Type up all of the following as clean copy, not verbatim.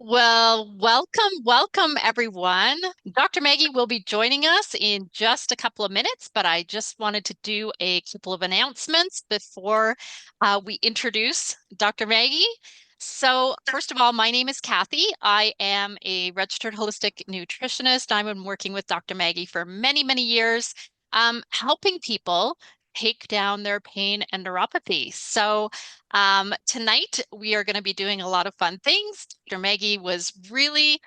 Well, welcome everyone. Dr. Maggie will be joining us in just a couple of minutes, but I just wanted to do a couple of announcements before we introduce Dr. Maggie. So, first of all, my name is Kathy. I am a registered holistic nutritionist. I've been working with Dr. Maggie for many, many years, helping people take down their pain and neuropathy. Tonight we are going to be doing a lot of fun things. Dr. Maggie was really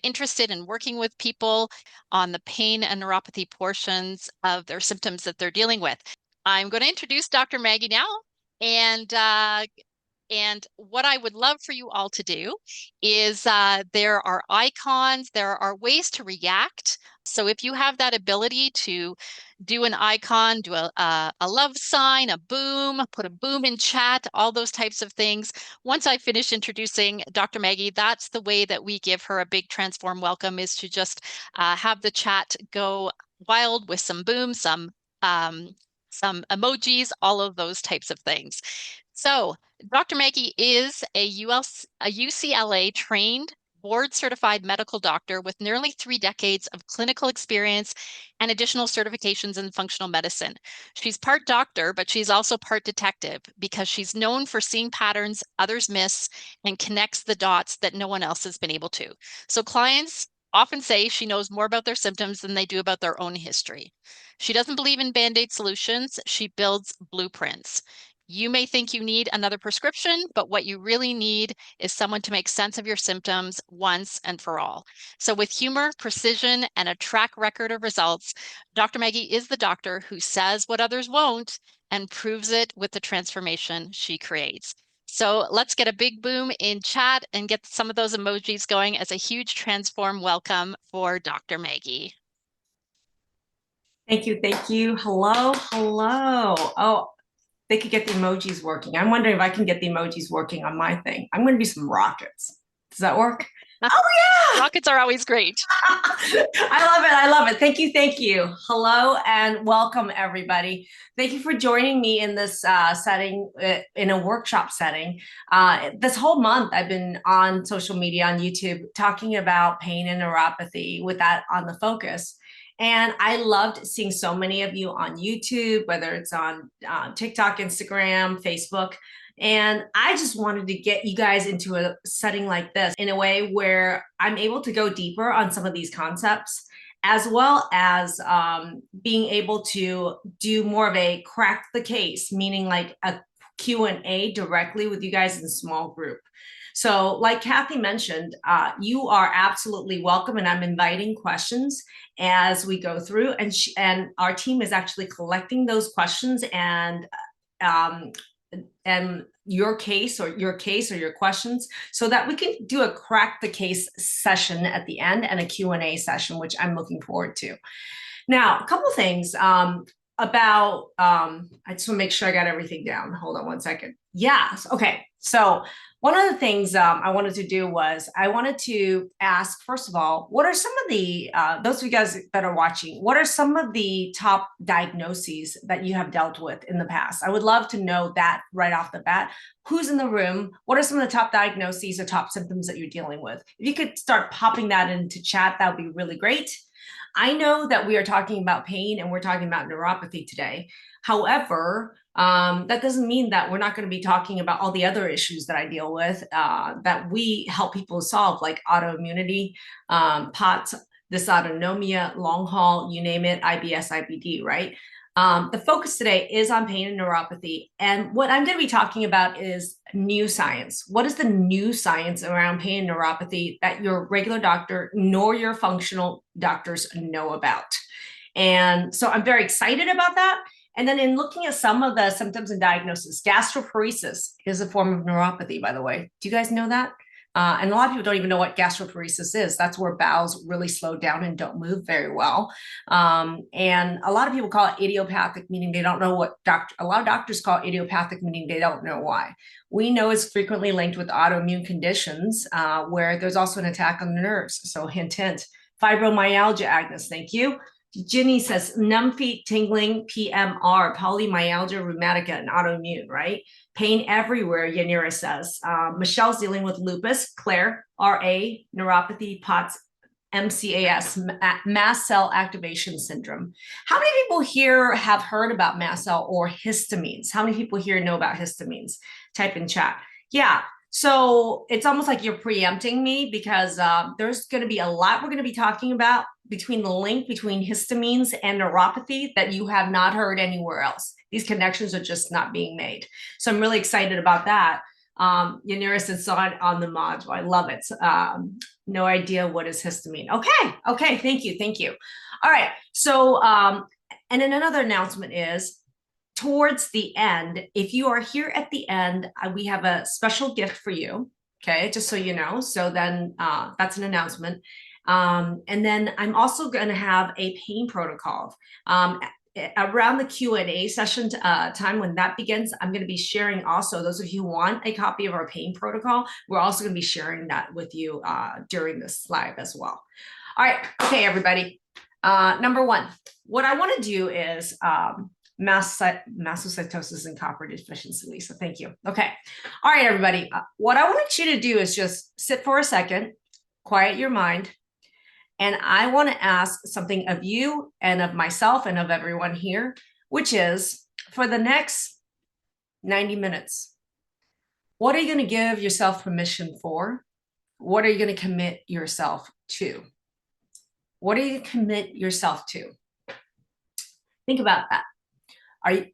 interested in working with people on the pain and neuropathy portions of their symptoms that they're dealing with. I'm going to introduce Dr. Maggie now, and what I would love for you all to do is there are icons, there are ways to react. So if you have that ability to do an icon, do a love sign, a boom, put a boom in chat, all those types of things. Once I finish introducing Dr. Maggie, that's the way that we give her a big transform welcome, is to just have the chat go wild with some boom, some emojis, all of those types of things. So Dr. Maggie is a UCLA trained board certified medical doctor with nearly 3 decades of clinical experience and additional certifications in functional medicine. She's part doctor, but she's also part detective because she's known for seeing patterns others miss and connects the dots that no one else has been able to. So clients often say she knows more about their symptoms than they do about their own history. She doesn't believe in band-aid solutions. She builds blueprints. You may think you need another prescription, but what you really need is someone to make sense of your symptoms once and for all. So with humor, precision, and a track record of results, Dr. Maggie is the doctor who says what others won't and proves it with the transformation she creates. So let's get a big boom in chat and get some of those emojis going as a huge transform welcome for Dr. Maggie. Thank you. Thank you. Hello. Hello. Oh, they could get the emojis working. I'm wondering if I can get the emojis working on my thing. I'm going to do some rockets. Does that work? Oh, yeah. Rockets are always great. I love it. I love it. Thank you. Thank you. Hello and welcome, everybody. Thank you for joining me in this setting, in a workshop setting. This whole month, I've been on social media, on YouTube, talking about pain and neuropathy with that on the focus. And I loved seeing so many of you on YouTube, whether it's on TikTok, Instagram, Facebook. And I just wanted to get you guys into a setting like this in a way where I'm able to go deeper on some of these concepts, as well as being able to do more of a crack the case, meaning like a Q&A directly with you guys in a small group. So like Kathy mentioned, you are absolutely welcome, and I'm inviting questions as we go through, and our team is actually collecting those questions um, and your case or your questions, so that we can do a crack the case session at the end and a Q&A session, which I'm looking forward to. Now, a couple things about, I just want to make sure I got everything down. Hold on one second. Yes. Okay. So one of the things I wanted to do was I wanted to ask, first of all, what are some of the, those of you guys that are watching, what are some of the top diagnoses that you have dealt with in the past? I would love to know that right off the bat. Who's in the room? What are some of the top diagnoses or top symptoms that you're dealing with? If you could start popping that into chat, that would be really great. I know that we are talking about pain and we're talking about neuropathy today. However, that doesn't mean that we're not going to be talking about all the other issues that I deal with that we help people solve, like autoimmunity, POTS, dysautonomia, long haul, you name it, IBS, IBD, right? The focus today is on pain and neuropathy. And what I'm going to be talking about is new science. What is the new science around pain and neuropathy that your regular doctor nor your functional doctors know about? And so I'm very excited about that. And then in looking at some of the symptoms and diagnosis, gastroparesis is a form of neuropathy, by the way. Do you guys know that? And a lot of people don't even know what gastroparesis is. That's where bowels really slow down and don't move very well. And a lot of people call it idiopathic, meaning they don't know what a lot of doctors call it idiopathic, meaning they don't know why. We know it's frequently linked with autoimmune conditions where there's also an attack on the nerves. So hint, hint. Fibromyalgia, Agnes, thank you. Ginny says numb feet, tingling, PMR, polymyalgia rheumatica, and autoimmune, right? Pain everywhere, Yanira says. Michelle's dealing with lupus. Claire, RA, neuropathy, POTS, MCAS, mast cell activation syndrome. How many people here have heard about mast cell or histamines? How many people here know about histamines? Type in chat. Yeah. So it's almost like you're preempting me because there's going to be a lot we're going to be talking about between the link between histamines and neuropathy that you have not heard anywhere else. These connections are just not being made. So I'm really excited about that. Yanira saw it on the module. I love it. No idea what is histamine. Okay, thank you. All right, so, and then another announcement is, towards the end, if you are here at the end, we have a special gift for you, okay, just so you know. So then that's an announcement. And then I'm also going to have a pain protocol. Around the Q&A session time, when that begins, I'm going to be sharing also, those of you who want a copy of our pain protocol, we're also going to be sharing that with you during this live as well. All right, okay, everybody. Number one, what I want to do is mastocytosis and copper deficiency, Lisa. Thank you. Okay. All right, everybody. What I want you to do is just sit for a second, quiet your mind, and I want to ask something of you and of myself and of everyone here, which is, for the next 90 minutes, what are you going to give yourself permission for? What are you going to commit yourself to? What are you going to commit yourself to? Think about that.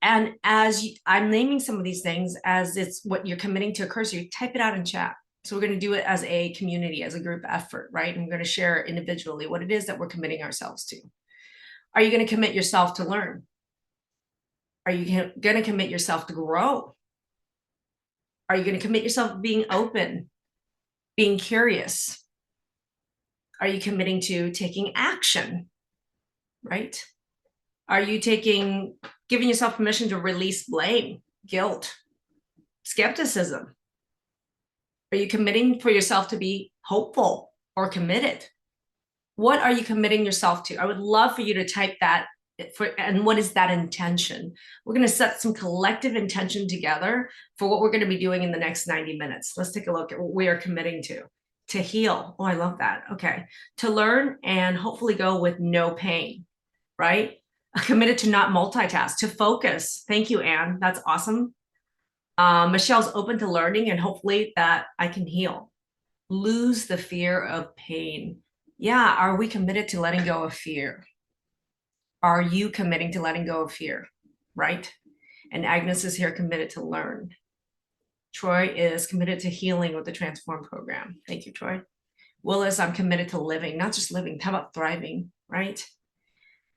And as I'm naming some of these things, as it's what you're committing to occur, so you type it out in chat. So we're going to do it as a community, as a group effort, right? And we're going to share individually what it is that we're committing ourselves to. Are you going to commit yourself to learn? Are you going to commit yourself to grow? Are you going to commit yourself to being open, being curious? Are you committing to taking action, right? Are you giving yourself permission to release blame, guilt, skepticism? Are you committing for yourself to be hopeful or committed? What are you committing yourself to? I would love for you to type that and what is that intention? We're going to set some collective intention together for what we're going to be doing in the next 90 minutes. Let's take a look at what we are committing to. To heal. Oh, I love that. Okay. To learn and hopefully go with no pain, right? Committed to not multitask, to focus. Thank you, Anne. That's awesome. Michelle's open to learning and hopefully that I can heal. Lose the fear of pain. Yeah, are we committed to letting go of fear? Are you committing to letting go of fear, right? And Agnes is here committed to learn. Troy is committed to healing with the Transform program. Thank you, Troy. Willis, I'm committed to living, not just living, how about thriving, right?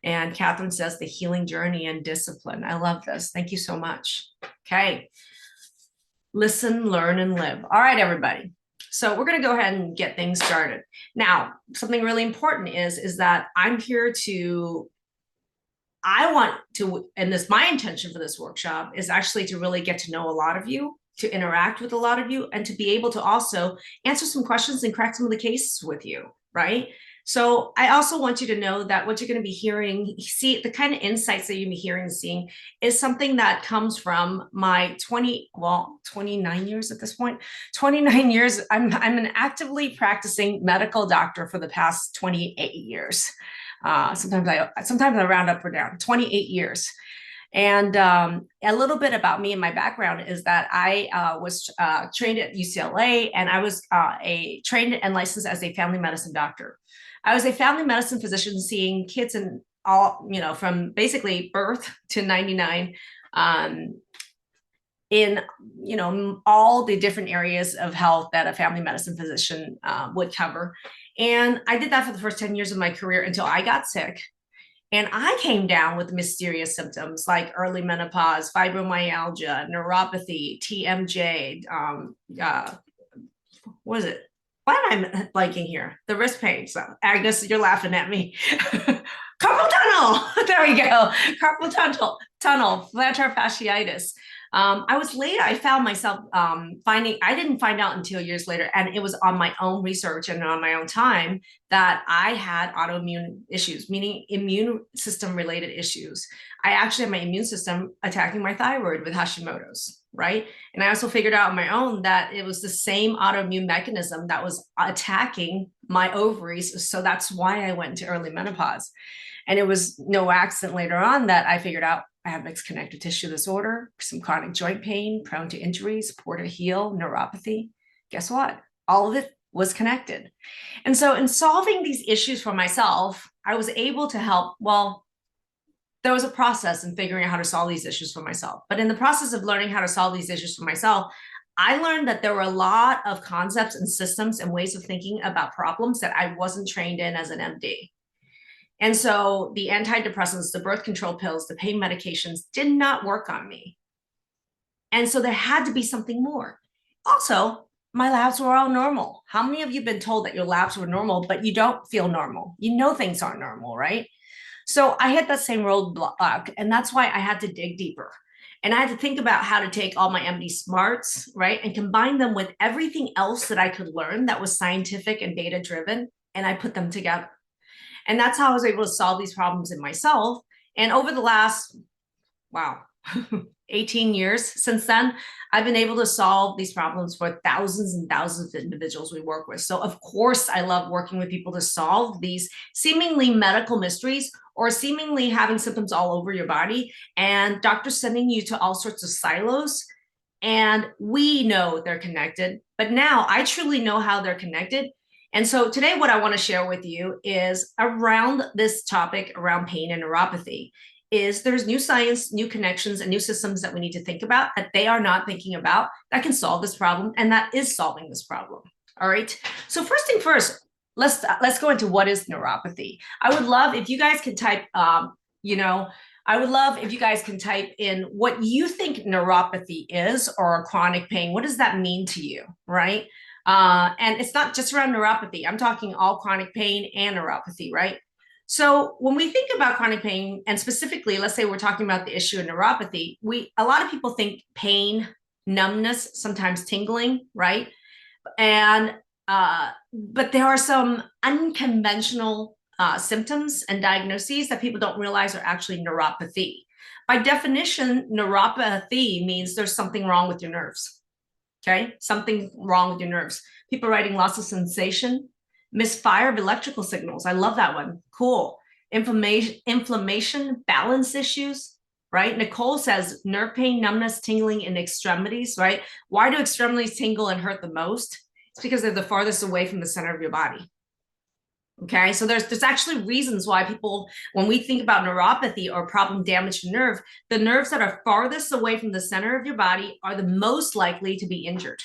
And Catherine says the healing journey and discipline. I love this. Thank you so much. Okay. Listen, learn, and live. All right, everybody. So we're going to go ahead and get things started. Now, something really important is that I'm here I want to, and my intention for this workshop is actually to really get to know a lot of you, to interact with a lot of you, and to be able to also answer some questions and crack some of the cases with you, right? So I also want you to know that what you're going to be hearing, see the kind of insights that you'll be hearing and seeing is something that comes from my 29 years at this point, 29 years. I'm an actively practicing medical doctor for the past 28 years. Sometimes I round up or down, 28 years. And a little bit about me and my background is that I was trained at UCLA, and I was trained and licensed as a family medicine doctor. I was a family medicine physician seeing kids in all, from basically birth to 99, in, all the different areas of health that a family medicine physician would cover. And I did that for the first 10 years of my career until I got sick. And I came down with mysterious symptoms like early menopause, fibromyalgia, neuropathy, TMJ, what is it? Why am I blanking here? The wrist pain. So Agnes, you're laughing at me. Carpal tunnel. There we go. Carpal tunnel, plantar fasciitis. I was late. I found myself I didn't find out until years later, and it was on my own research and on my own time that I had autoimmune issues, meaning immune system related issues. I actually had my immune system attacking my thyroid with Hashimoto's, right? And I also figured out on my own that it was the same autoimmune mechanism that was attacking my ovaries. So that's why I went into early menopause. And it was no accident later on that I figured out I have mixed connective tissue disorder, some chronic joint pain, prone to injuries, poor to heal, neuropathy. Guess what? All of it was connected. And so in solving these issues for myself, I was able to help. Well, there was a process in figuring out how to solve these issues for myself. But in the process of learning how to solve these issues for myself, I learned that there were a lot of concepts and systems and ways of thinking about problems that I wasn't trained in as an MD. And so the antidepressants, the birth control pills, the pain medications did not work on me. And so there had to be something more. Also, my labs were all normal. How many of you have been told that your labs were normal, but you don't feel normal? You know things aren't normal, right? So I hit that same roadblock, and that's why I had to dig deeper. And I had to think about how to take all my MD smarts, right, and combine them with everything else that I could learn that was scientific and data driven, and I put them together. And that's how I was able to solve these problems in myself. And over the last, wow, 18 years since then, I've been able to solve these problems for thousands and thousands of individuals we work with. So of course, I love working with people to solve these seemingly medical mysteries or seemingly having symptoms all over your body and doctors sending you to all sorts of silos. And we know they're connected, but now I truly know how they're connected. And so today, what I want to share with you is around this topic around pain and neuropathy is there's new science, new connections, and new systems that we need to think about that they are not thinking about that can solve this problem and that is solving this problem. All right. So first thing first, let's go into what is neuropathy. I would love if you guys can type, I would love if you guys can type in what you think neuropathy is or chronic pain. What does that mean to you, right? And it's not just around neuropathy. I'm talking all chronic pain and neuropathy, right? So when we think about chronic pain, and specifically, let's say we're talking about the issue of neuropathy, a lot of people think pain, numbness, sometimes tingling, right? And but there are some unconventional symptoms and diagnoses that people don't realize are actually neuropathy. By definition, neuropathy means there's something wrong with your nerves. Okay, something wrong with your nerves. People writing loss of sensation, misfire of electrical signals. I love that one. Cool. Inflammation, balance issues, right? Nicole says nerve pain, numbness, tingling in extremities, right? Why do extremities tingle and hurt the most? It's because they're the farthest away from the center of your body. Okay, so there's actually reasons why people, when we think about neuropathy or problem damaged nerve, the nerves that are farthest away from the center of your body are the most likely to be injured.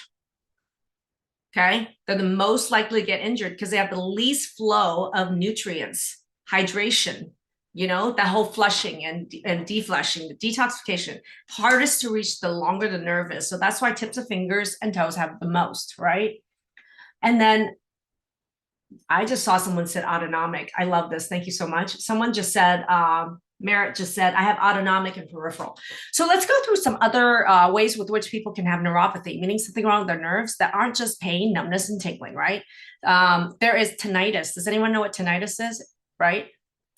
Okay, they're the most likely to get injured because they have the least flow of nutrients, hydration, that whole flushing and deflushing, the detoxification, hardest to reach the longer the nerve is. So that's why tips of fingers and toes have the most, right? And then I just saw someone said autonomic. I love this. Thank you so much. Someone just said, Merritt just said, I have autonomic and peripheral. So let's go through some other ways with which people can have neuropathy, meaning something wrong with their nerves that aren't just pain, numbness, and tingling, right? There is tinnitus. Does anyone know what tinnitus is, right?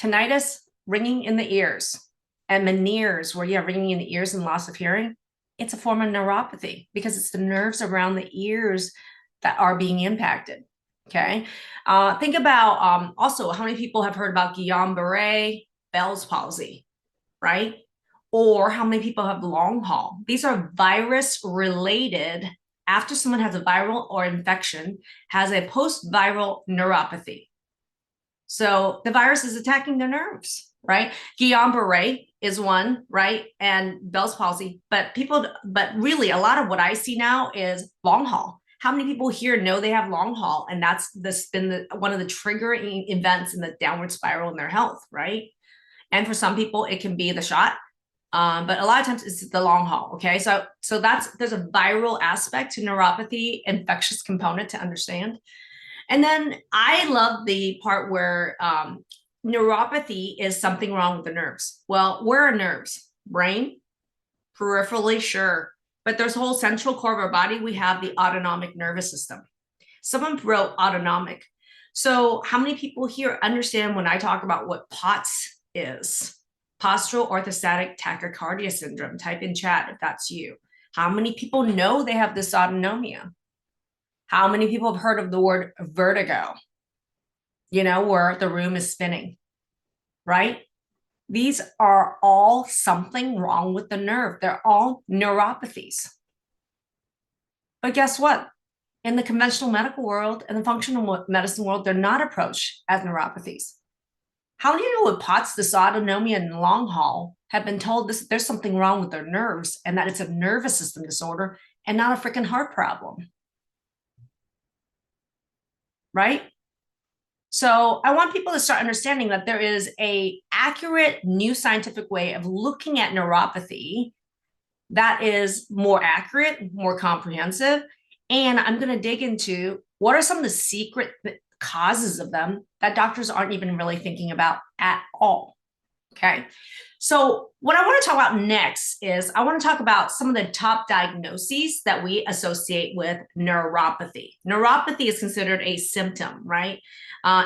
Tinnitus, ringing in the ears, and Meniere's, where you have ringing in the ears and loss of hearing. It's a form of neuropathy because it's the nerves around the ears that are being impacted. Okay. Think about also how many people have heard about Guillain-Barré, Bell's palsy, right? Or how many people have long haul? These are virus related. After someone has a viral or infection, has a post-viral neuropathy. So the virus is attacking their nerves, right? Guillain-Barré is one, right? And Bell's palsy, but really a lot of what I see now is long haul. How many people here know they have long haul? And that's been one of the triggering events in the downward spiral in their health, right? And for some people, it can be the shot. But a lot of times it's the long haul, okay? So there's a viral aspect to neuropathy, infectious component to understand. And then I love the part where neuropathy is something wrong with the nerves. Well, where are nerves? Brain, Peripherally, sure. But there's a whole central core of our body. We have the autonomic nervous system. Someone wrote autonomic. So how many people here understand when I talk about what POTS is? Postural orthostatic tachycardia syndrome. Type in chat if that's you. How many people know they have dysautonomia? How many people have heard of the word vertigo? You know, where the room is spinning, right? These are all something wrong with the nerve. They're all neuropathies. But guess what? In the conventional medical world and the functional medicine world, they're not approached as neuropathies. How do you know with POTS, dysautonomia, and long haul have been told there's something wrong with their nerves and that it's a nervous system disorder and not a freaking heart problem? Right? So I want people to start understanding that there is a accurate new scientific way of looking at neuropathy that is more accurate, more comprehensive. And I'm going to dig into what are some of the secret causes of them that doctors aren't even really thinking about at all. Okay. So what I want to talk about next is I want to talk about some of the top diagnoses that we associate with neuropathy. Neuropathy is considered a symptom, right?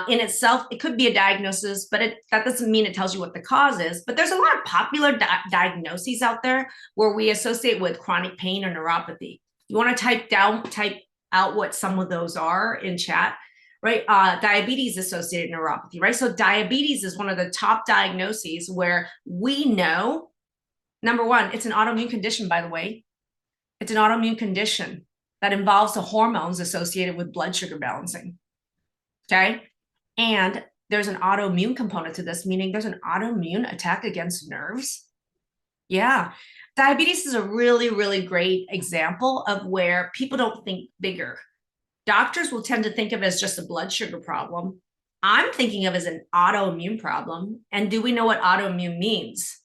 In itself, it could be a diagnosis, but that doesn't mean it tells you what the cause is. But there's a lot of popular diagnoses out there where we associate with chronic pain or neuropathy. You want to type out what some of those are in chat, right? Diabetes associated neuropathy, right? So diabetes is one of the top diagnoses where we know, number one, it's an autoimmune condition, by the way. It's an autoimmune condition that involves the hormones associated with blood sugar balancing. Okay. And there's an autoimmune component to this, meaning there's an autoimmune attack against nerves. Yeah. Diabetes is a really, really great example of where people don't think bigger. Doctors will tend to think of it as just a blood sugar problem. I'm thinking of it as an autoimmune problem. And do we know what autoimmune means?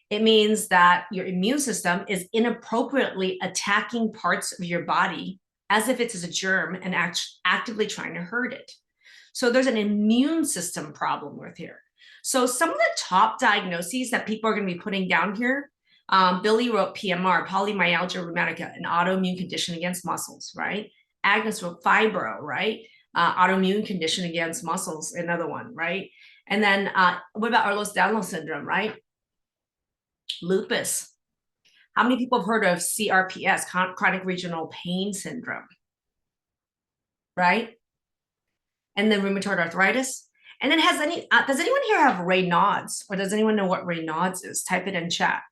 It means that your immune system is inappropriately attacking parts of your body as if it's a germ and actively trying to hurt it. So there's an immune system problem with here. So some of the top diagnoses that people are going to be putting down here, Billy wrote PMR, polymyalgia rheumatica, an autoimmune condition against muscles, right? Agnes wrote fibro, right? Autoimmune condition against muscles, another one, right? And then what about Ehlers-Danlos Syndrome, right? Lupus. How many people have heard of CRPS, chronic regional pain syndrome, right? And then rheumatoid arthritis. And then does anyone here have Raynaud's, or does anyone know what Raynaud's is? Type it in chat,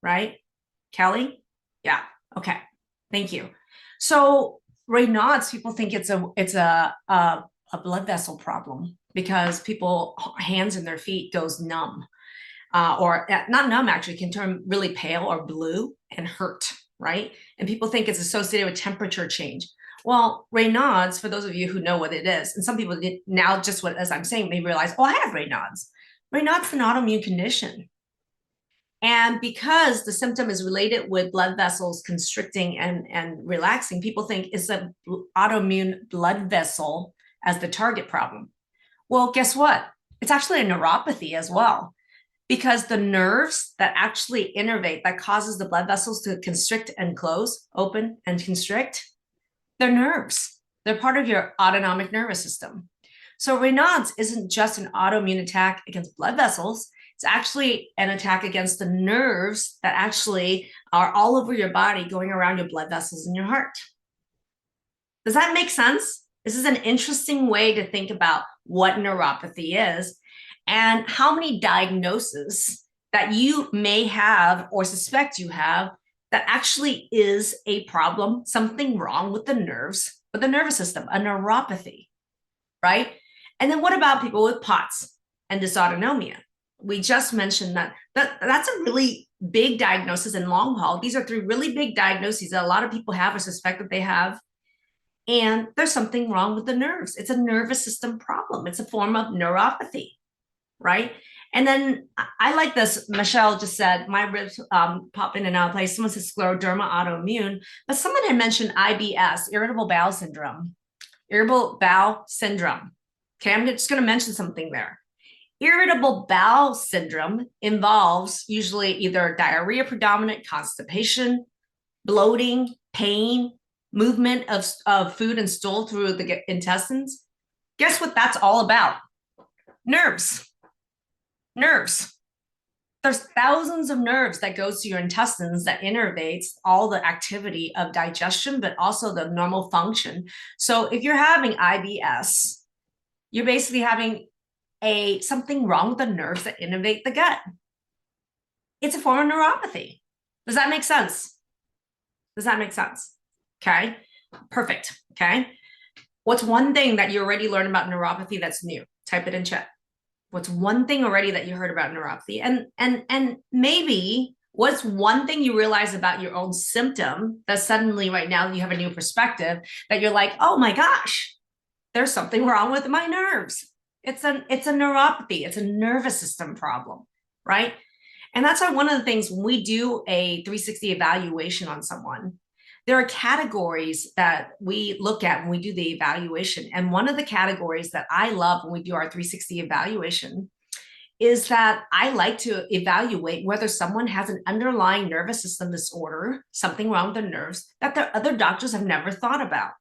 right? Kelly? Yeah, okay, thank you. So Raynaud's, people think it's a blood vessel problem because people hands and their feet goes numb, or not numb, actually can turn really pale or blue and hurt, right? And people think it's associated with temperature change. Well, Raynaud's, for those of you who know what it is, and some people now just as I'm saying, they realize, oh, I have Raynaud's. Raynaud's is an autoimmune condition. And because the symptom is related with blood vessels constricting and relaxing, people think it's an autoimmune blood vessel as the target problem. Well, guess what? It's actually a neuropathy as well, because the nerves that actually innervate, that causes the blood vessels to constrict and close, open and constrict, they're nerves. They're part of your autonomic nervous system. So Raynaud's isn't just an autoimmune attack against blood vessels. It's actually an attack against the nerves that actually are all over your body, going around your blood vessels in your heart. Does that make sense? This is an interesting way to think about what neuropathy is and how many diagnoses that you may have or suspect you have that actually is a problem, something wrong with the nerves, with the nervous system, a neuropathy, right? And then what about people with POTS and dysautonomia? We just mentioned that's a really big diagnosis in long haul. These are three really big diagnoses that a lot of people have or suspect that they have. And there's something wrong with the nerves. It's a nervous system problem. It's a form of neuropathy, right? And then I like this. Michelle just said, my ribs pop in and out of place. Someone said scleroderma autoimmune, but someone had mentioned IBS, irritable bowel syndrome. Irritable bowel syndrome. Okay, I'm just going to mention something there. Irritable bowel syndrome involves usually either diarrhea predominant, constipation, bloating, pain, movement of food and stool through the intestines. Guess what that's all about? Nerves. Nerves. There's thousands of nerves that goes to your intestines that innervates all the activity of digestion, but also the normal function. So if you're having IBS, you're basically having something wrong with the nerves that innervate the gut. It's a form of neuropathy. Does that make sense? Does that make sense? Okay, perfect. Okay, what's one thing that you already learned about neuropathy that's new? Type it in chat. What's one thing already that you heard about neuropathy? And maybe what's one thing you realize about your own symptom that suddenly right now you have a new perspective that you're like, oh my gosh, there's something wrong with my nerves. It's a neuropathy. It's a nervous system problem, right? And that's why one of the things when we do a 360 evaluation on someone, there are categories that we look at when we do the evaluation. And one of the categories that I love when we do our 360 evaluation is that I like to evaluate whether someone has an underlying nervous system disorder, something wrong with their nerves, that their other doctors have never thought about.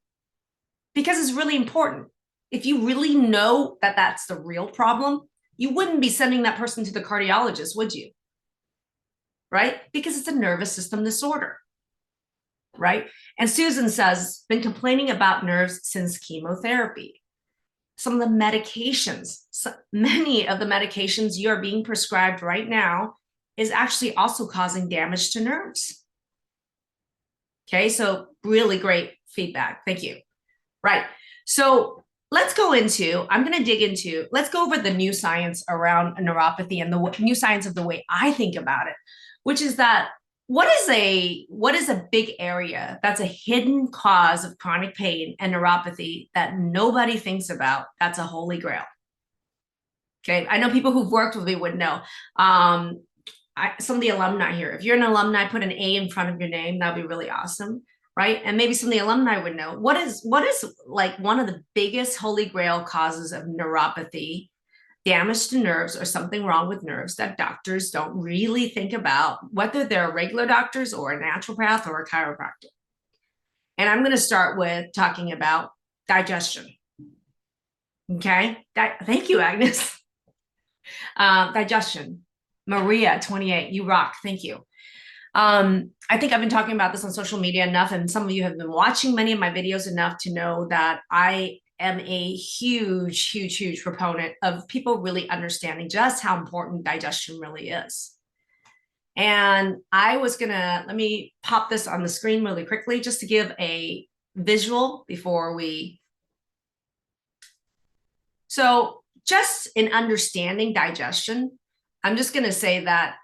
Because it's really important. If you really know that that's the real problem, you wouldn't be sending that person to the cardiologist, would you? Right? Because it's a nervous system disorder, right? And Susan says, been complaining about nerves since chemotherapy. Some of the medications, many of the medications you are being prescribed right now is actually also causing damage to nerves. Okay, so really great feedback. Thank you. Right. So let's go into, let's go over the new science around neuropathy and the new science of the way I think about it, which is that what is a big area that's a hidden cause of chronic pain and neuropathy that nobody thinks about? That's a holy grail. Okay, I know people who've worked with me would know. Some of the alumni here, if you're an alumni, put an A in front of your name. That'd be really awesome. Right? And maybe some of the alumni would know what is like one of the biggest holy grail causes of neuropathy, damage to nerves or something wrong with nerves that doctors don't really think about, whether they're regular doctors or a naturopath or a chiropractor. And I'm going to start with talking about digestion. Okay. Thank you, Agnes. Digestion. Maria, 28, you rock. Thank you. I think I've been talking about this on social media enough, and some of you have been watching many of my videos enough to know that I am a huge, huge, huge proponent of people really understanding just how important digestion really is. And I was gonna, let me pop this on the screen really quickly just to give a visual before we. So just in understanding digestion, I'm just gonna say that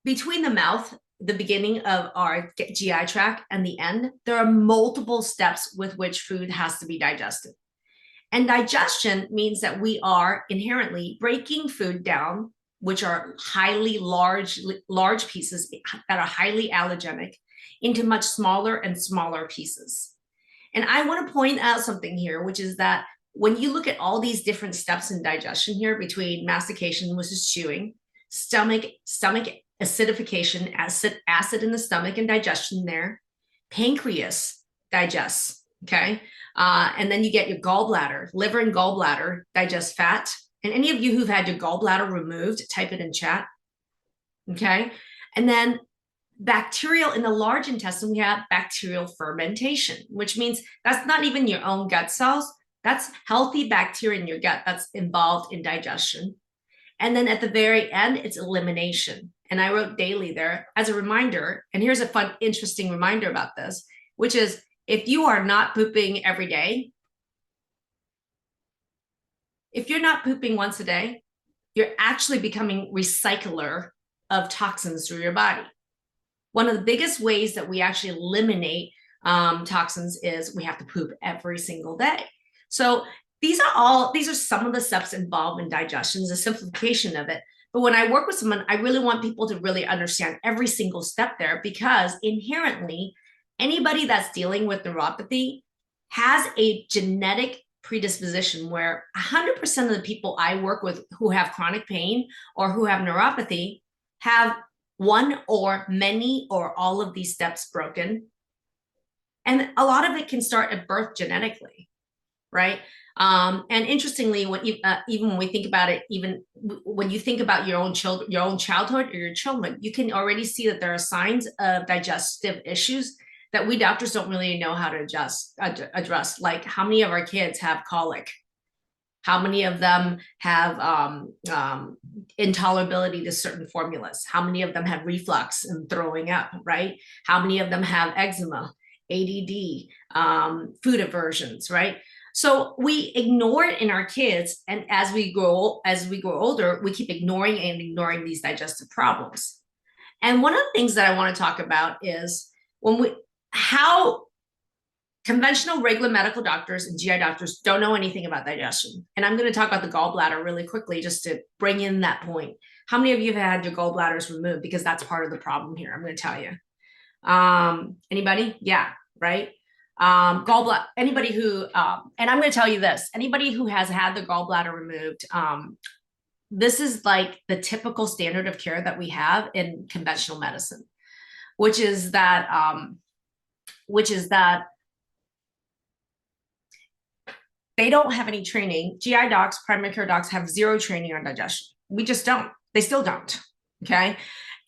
between the mouth, the beginning of our GI tract and the end, there are multiple steps with which food has to be digested. And digestion means that we are inherently breaking food down, which are highly large pieces that are highly allergenic, into much smaller and smaller pieces. And I want to point out something here, which is that when you look at all these different steps in digestion here between mastication, which is chewing, stomach acidification, acid in the stomach and digestion there, pancreas digests, okay? And then you get your gallbladder, liver and gallbladder digest fat. And any of you who've had your gallbladder removed, type it in chat, okay? And then bacterial, in the large intestine, we have bacterial fermentation, which means that's not even your own gut cells, that's healthy bacteria in your gut that's involved in digestion. And then at the very end, it's elimination. And I wrote daily there as a reminder. And here's a fun, interesting reminder about this, which is if you are not pooping every day, if you're not pooping once a day, you're actually becoming recycler of toxins through your body. One of the biggest ways that we actually eliminate toxins is we have to poop every single day. So these are some of the steps involved in digestion, is a simplification of it. But when I work with someone, I really want people to really understand every single step there, because inherently, anybody that's dealing with neuropathy has a genetic predisposition where 100% of the people I work with who have chronic pain or who have neuropathy have one or many or all of these steps broken. And a lot of it can start at birth genetically, right? And interestingly, when even when we think about it, even when you think about your own childhood or your children, you can already see that there are signs of digestive issues that we doctors don't really know how to address. Like how many of our kids have colic? How many of them have intolerability to certain formulas? How many of them have reflux and throwing up, right? How many of them have eczema, ADD, food aversions, right? So we ignore it in our kids, and as we grow older, we keep ignoring these digestive problems. And one of the things that I want to talk about is how conventional regular medical doctors and GI doctors don't know anything about digestion. And I'm going to talk about the gallbladder really quickly just to bring in that point. How many of you have had your gallbladders removed? Because that's part of the problem here. I'm going to tell you. Anybody? Yeah, right. Gallbladder. Anybody who, and I'm going to tell you this. Anybody who has had the gallbladder removed, this is like the typical standard of care that we have in conventional medicine, which is that they don't have any training. GI docs, primary care docs have zero training on digestion. We just don't. They still don't. Okay.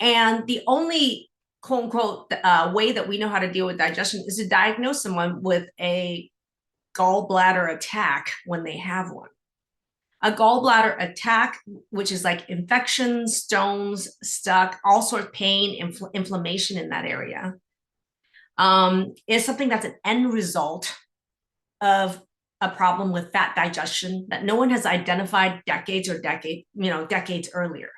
And the only quote unquote way that we know how to deal with digestion is to diagnose someone with a gallbladder attack when they have one. A gallbladder attack, which is like infection, stones, stuck, all sorts of pain, inflammation in that area, is something that's an end result of a problem with fat digestion that no one has identified decades earlier.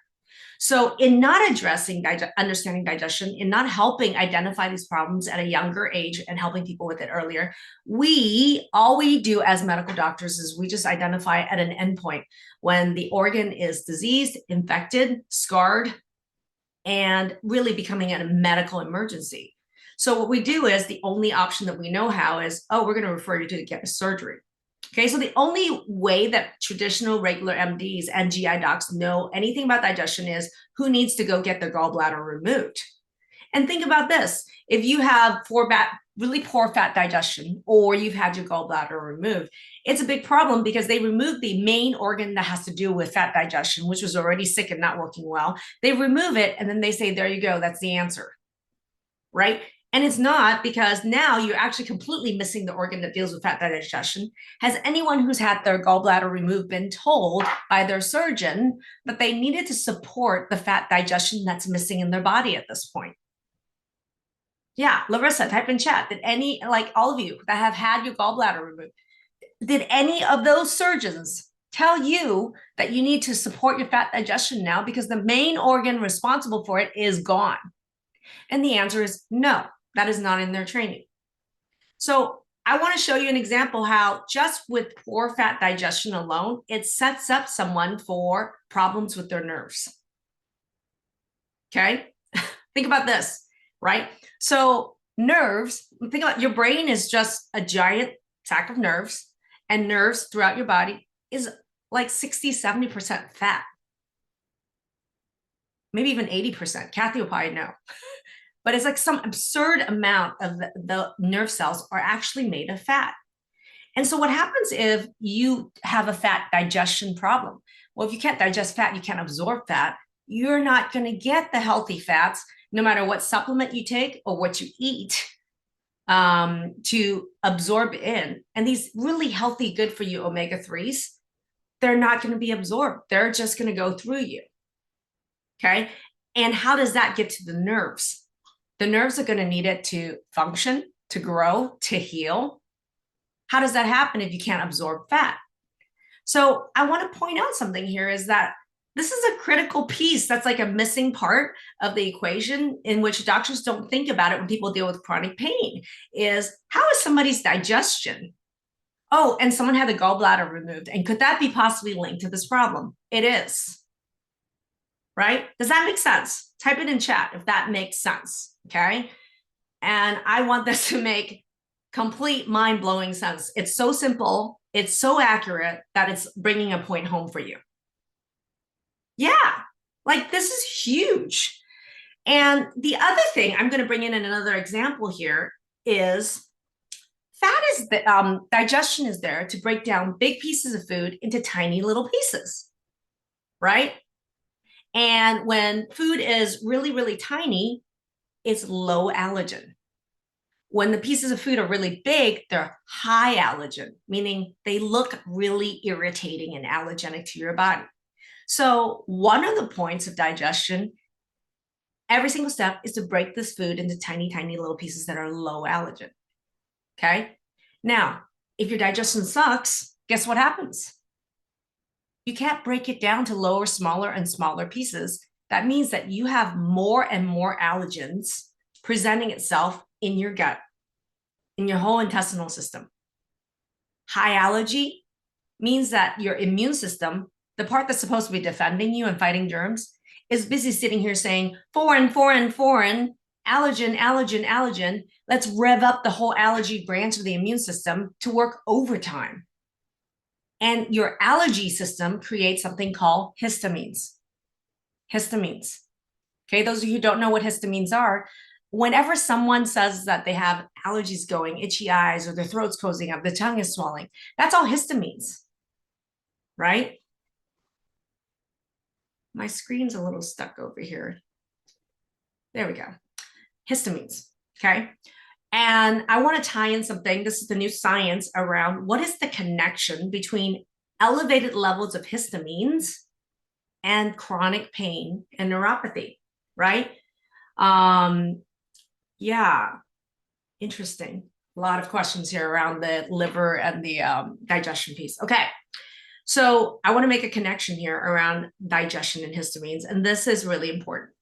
So in not addressing understanding digestion, in not helping identify these problems at a younger age and helping people with it earlier, all we do as medical doctors is we just identify at an endpoint when the organ is diseased, infected, scarred, and really becoming a medical emergency. So what we do is the only option that we know how is, oh, we're going to refer you to get a surgery. Okay, so the only way that traditional regular MDs and GI docs know anything about digestion is who needs to go get their gallbladder removed. And think about this. If you have really poor fat digestion, or you've had your gallbladder removed, it's a big problem because they remove the main organ that has to do with fat digestion, which was already sick and not working well. They remove it, and then they say, there you go, that's the answer, right? And it's not, because now you're actually completely missing the organ that deals with fat digestion. Has anyone who's had their gallbladder removed been told by their surgeon that they needed to support the fat digestion that's missing in their body at this point? Yeah, Larissa, type in chat. Did any, like all of you that have had your gallbladder removed, did any of those surgeons tell you that you need to support your fat digestion now because the main organ responsible for it is gone? And the answer is no. That is not in their training. So I want to show you an example how just with poor fat digestion alone, it sets up someone for problems with their nerves. Okay, think about this, right? So nerves, think about your brain is just a giant sack of nerves, and nerves throughout your body is like 60-70% fat. Maybe even 80%. Kathy will probably know. But it's like some absurd amount of the nerve cells are actually made of fat. And so what happens if you have a fat digestion problem? Well, if you can't digest fat, you can't absorb fat, you're not going to get the healthy fats, no matter what supplement you take or what you eat, to absorb in. And these really healthy, good for you omega-3s, they're not going to be absorbed. They're just going to go through you. Okay. And how does that get to the nerves? The nerves are going to need it to function, to grow, to heal. How does that happen if you can't absorb fat? So I want to point out something here is that this is a critical piece that's like a missing part of the equation in which doctors don't think about it when people deal with chronic pain is how is somebody's digestion? Oh, and someone had the gallbladder removed. And could that be possibly linked to this problem? It is. Right? Does that make sense? Type it in chat if that makes sense. Okay. And I want this to make Complete mind-blowing sense. It's so simple. It's so accurate that it's bringing a point home for you. Yeah, like this is huge. And the other thing I'm going to bring in another example here is fat is the digestion is there to break down big pieces of food into tiny little pieces, right? And when food is really, really tiny, it's low allergen. When the pieces of food are really big, they're high allergen, meaning they look really irritating and allergenic to your body. So one of the points of digestion, every single step, is to break this food into tiny, tiny little pieces that are low allergen. Okay. Now, if your digestion sucks, guess what happens? You can't break it down to lower, smaller, and smaller pieces. That means that you have more and more allergens presenting itself in your gut, in your whole intestinal system. High allergy means that your immune system, the part that's supposed to be defending you and fighting germs, is busy sitting here saying, foreign, foreign, foreign, allergen, allergen, allergen. Let's rev up the whole allergy branch of the immune system to work overtime. And your allergy system creates something called histamines. Histamines. Okay, those of you who don't know what histamines are, whenever someone says that they have allergies going, itchy eyes, or their throat's closing up, the tongue is swelling, that's all histamines, right? My screen's a little stuck over here. There we go. Histamines, okay? And I want to tie in something. This is the new science around what is the connection between elevated levels of histamines and chronic pain and neuropathy, right? Yeah, interesting. A lot of questions here around the liver and the digestion piece. Okay, so I want to make a connection here around digestion and histamines, and this is really important.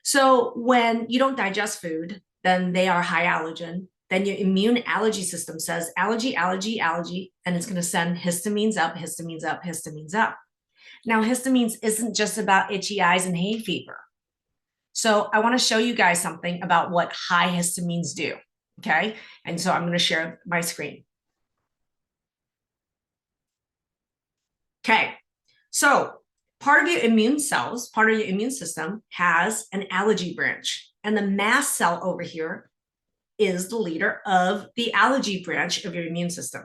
So when you don't digest food, then they are high allergen. Then your immune allergy system says allergy, allergy, allergy, and it's going to send histamines up, histamines up, histamines up. Now, histamines isn't just about itchy eyes and hay fever. So I want to show you guys something about what high histamines do, okay? And so I'm going to share my screen. Okay, so part of your immune cells, part of your immune system has an allergy branch. And the mast cell over here is the leader of the allergy branch of your immune system.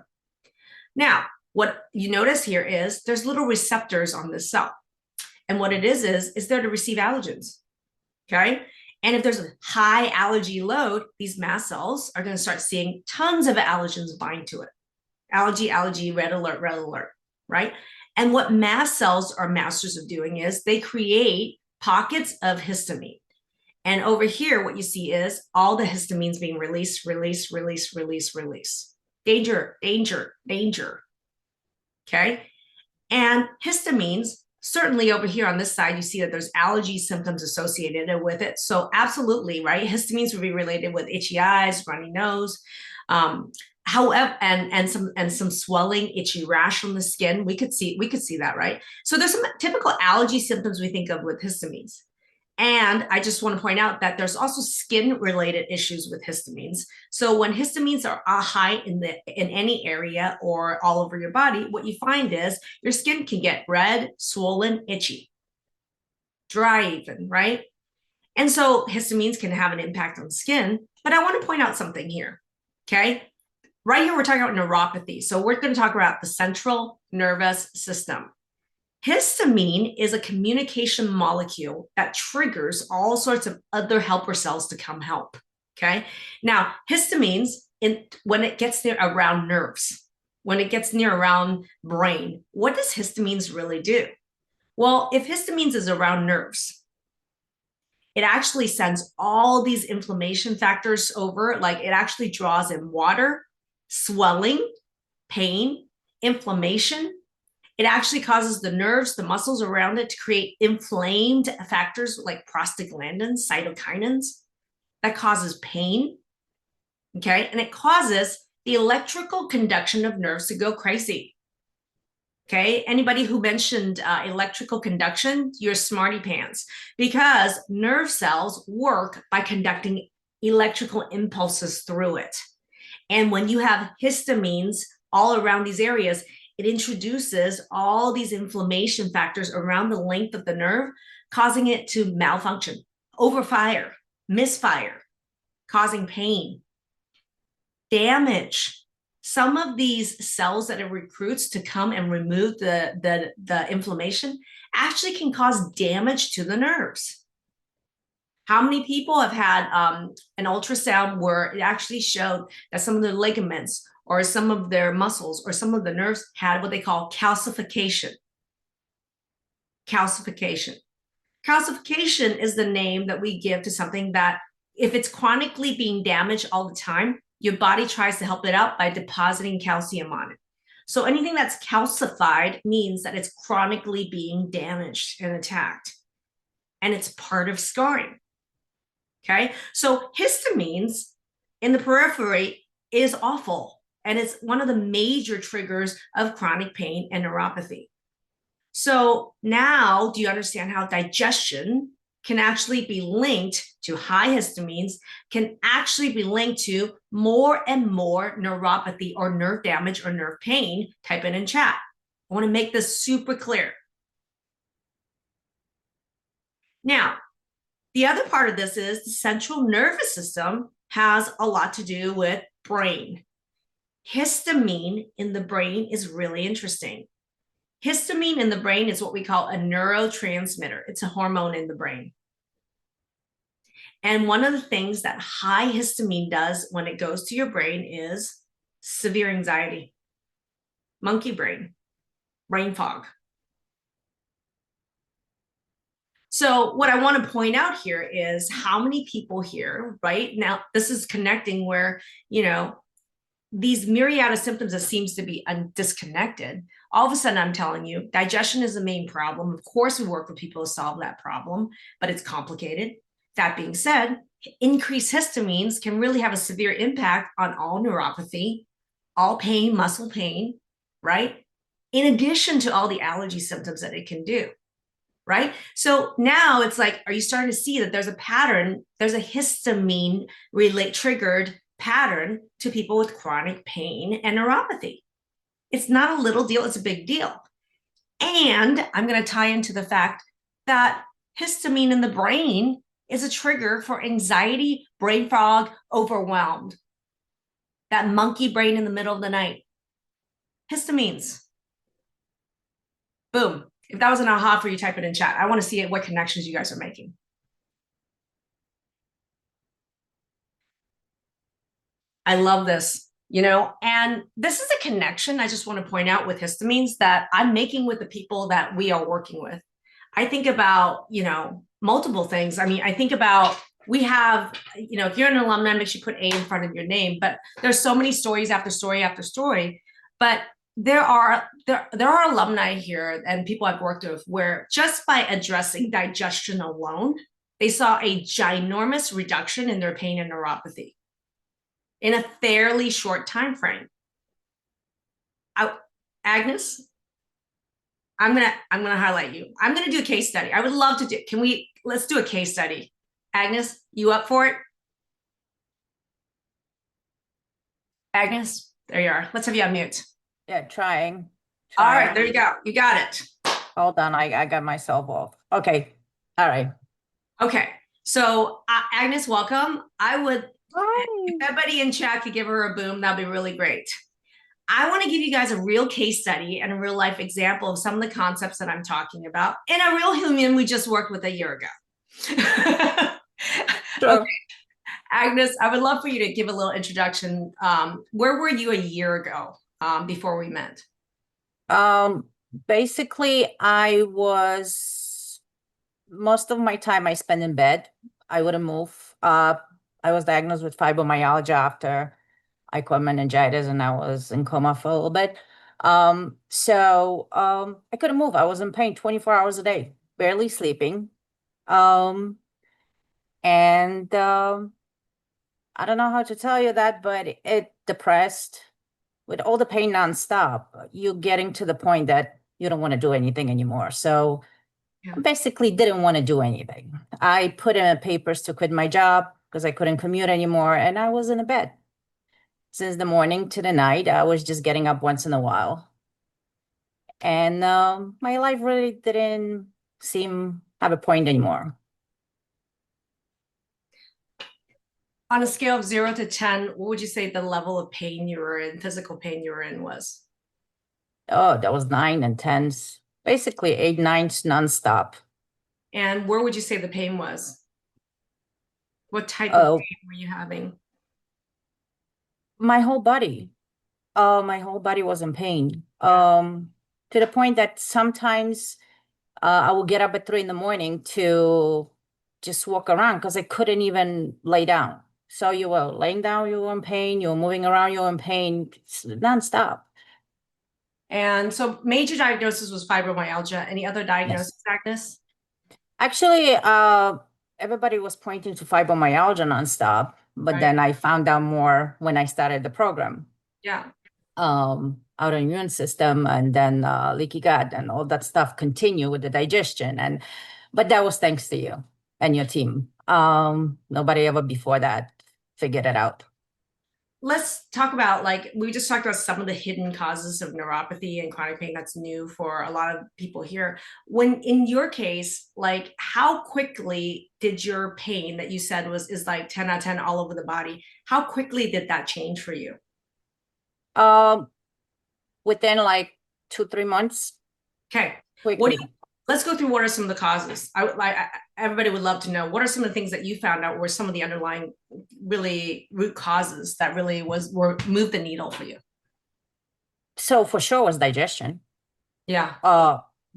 Now, what you notice here is there's little receptors on this cell. And what it is there to receive allergens, okay? And if there's a high allergy load, these mast cells are going to start seeing tons of allergens bind to it. Allergy, allergy, red alert, right? And what mast cells are masters of doing is they create pockets of histamine. And over here, what you see is all the histamines being released, release, release, release, release. Danger, danger, danger. Okay. And histamines, certainly over here on this side, you see that there's allergy symptoms associated with it. So absolutely, right? Histamines would be related with itchy eyes, runny nose, however, and some swelling, itchy rash on the skin. We could see that, right? So there's some typical allergy symptoms we think of with histamines. And I just want to point out that there's also skin-related issues with histamines. So when histamines are high in any area or all over your body, what you find is your skin can get red, swollen, itchy, dry even, right? And so histamines can have an impact on skin. But I want to point out something here, okay? Right here, we're talking about neuropathy. So we're going to talk about the central nervous system. Histamine is a communication molecule that triggers all sorts of other helper cells to come help, okay? Now, histamines, when it gets near around nerves, when it gets near around brain, what does histamines really do? Well, if histamines is around nerves, it actually sends all these inflammation factors over, like it actually draws in water, swelling, pain, inflammation. It actually causes the nerves, the muscles around it to create inflamed factors like prostaglandins, cytokinins, that causes pain, okay? And it causes the electrical conduction of nerves to go crazy, okay? Anybody who mentioned electrical conduction, you're smarty pants, because nerve cells work by conducting electrical impulses through it. And when you have histamines all around these areas, it introduces all these inflammation factors around the length of the nerve, causing it to malfunction, overfire, misfire, causing pain, damage. Some of these cells that it recruits to come and remove the inflammation actually can cause damage to the nerves. How many people have had an ultrasound where it actually showed that some of the ligaments or some of their muscles or some of the nerves had what they call calcification? Calcification. Calcification is the name that we give to something that if it's chronically being damaged all the time, your body tries to help it out by depositing calcium on it. So anything that's calcified means that it's chronically being damaged and attacked. And it's part of scarring. Okay, so histamines in the periphery is awful. And it's one of the major triggers of chronic pain and neuropathy. So now, do you understand how digestion can actually be linked to high histamines, can actually be linked to more and more neuropathy or nerve damage or nerve pain? Type it in chat. I want to make this super clear. Now, the other part of this is the central nervous system has a lot to do with brain. Histamine in the brain is really interesting. Histamine in the brain is what we call a neurotransmitter. It's a hormone in the brain. And one of the things that high histamine does when it goes to your brain is severe anxiety, monkey brain, brain fog. So what I want to point out here is how many people here, right now, this is connecting where, you know, these myriad of symptoms that seems to be disconnected. All of a sudden, I'm telling you, digestion is the main problem. Of course, we work with people to solve that problem, but it's complicated. That being said, increased histamines can really have a severe impact on all neuropathy, all pain, muscle pain, right? In addition to all the allergy symptoms that it can do, right? So now it's like, are you starting to see that there's a pattern? There's a histamine triggered pattern to people with chronic pain and neuropathy. It's not a little deal, it's a big deal. And I'm going to tie into the fact that histamine in the brain is a trigger for anxiety, brain fog, overwhelmed. That monkey brain in the middle of the night. Histamines. Boom. If that was an aha for you, type it in chat. I want to see what connections you guys are making. I love this, you know, and this is a connection I just want to point out with histamines that I'm making with the people that we are working with. I think about, you know, multiple things. I mean, I think about, we have, you know, if you're an alumni, make sure you put A in front of your name, but there's so many stories after story after story. But there are alumni here and people I've worked with where just by addressing digestion alone, they saw a ginormous reduction in their pain and neuropathy in a fairly short time frame. Agnes, I'm gonna highlight you. I'm gonna do a case study. I would love to do. Let's do a case study. Agnes, you up for it? Agnes, there you are. Let's have you on mute. Yeah, trying. All right, there you go. You got it. Hold on, I got myself off. Okay, all right. Okay, so Agnes, welcome. I would, Hi. if everybody in chat could give her a boom, that'd be really great. I want to give you guys a real case study and a real life example of some of the concepts that I'm talking about and a real human we just worked with a year ago. Sure. Okay. Agnes, I would love for you to give a little introduction. Where were you a year ago before we met? Basically, most of my time I spent in bed. I wouldn't move. I was diagnosed with fibromyalgia after I caught meningitis and I was in coma for a little bit. So I couldn't move. I was in pain 24 hours a day, barely sleeping. I don't know how to tell you that, but it depressed with all the pain nonstop. You're getting to the point that you don't want to do anything anymore. So Yeah. I basically didn't want to do anything. I put in papers to quit my job because I couldn't commute anymore and I was in a bed. since the morning to the night. I was just getting up once in a while. And my life really didn't seem have a point anymore. On a scale of 0 to 10, what would you say the level of pain you were in, physical pain you were in was? Oh, that was 9 and 10s, basically 8 9s nonstop. And where would you say the pain was? What type of Oh, pain were you having? my whole body. My whole body was in pain. Yeah. To the point that sometimes I would get up at 3 in the morning to just walk around because I couldn't even lay down. So you were laying down, you were in pain, you were moving around, you were in pain, it's nonstop. And so major diagnosis was fibromyalgia. Any other Yes. diagnosis, Agnes? Actually, everybody was pointing to fibromyalgia nonstop, but Right. then I found out more when I started the program. Yeah. Autoimmune system and then leaky gut and all that stuff continue with the digestion. But that was thanks to you and your team. Nobody ever before that figured it out. Let's talk about, like, we just talked about some of the hidden causes of neuropathy and chronic pain that's new for a lot of people here. When in your case, like, how quickly did your pain that you said is like 10 out of 10 all over the body? How quickly did that change for you? Um, Within like 2 3 months, Okay. quickly. Let's go through what are some of the causes. Everybody would love to know what are some of the things that you found out were some of the underlying really root causes that really were moved the needle for you. So for sure was digestion. Yeah.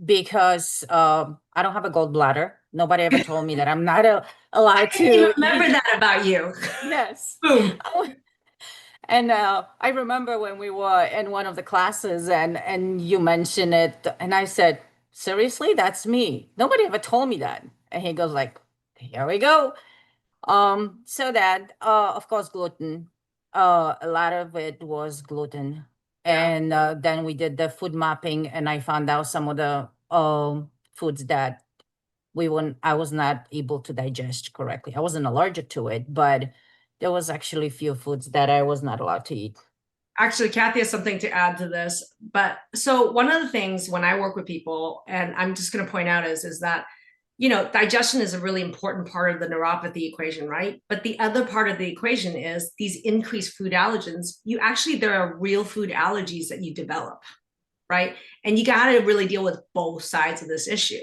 Because I don't have a gallbladder. Nobody ever told me that I'm not I allowed didn't even to remember eat. that about you. Yes. Boom. And I remember when we were in one of the classes and you mentioned it, and I said, seriously, that's me. Nobody ever told me that. And he goes like, here we go. So that of course gluten. A lot of it was gluten. Yeah. And then we did the food mapping and I found out some of the foods that I was not able to digest correctly. I wasn't allergic to it, but there was actually a few foods that I was not allowed to eat. Actually, Kathy has something to add to this. But so one of the things when I work with people, and I'm just going to point out is that, digestion is a really important part of the neuropathy equation, right? But the other part of the equation is these increased food allergens. There are real food allergies that you develop, right? And you got to really deal with both sides of this issue.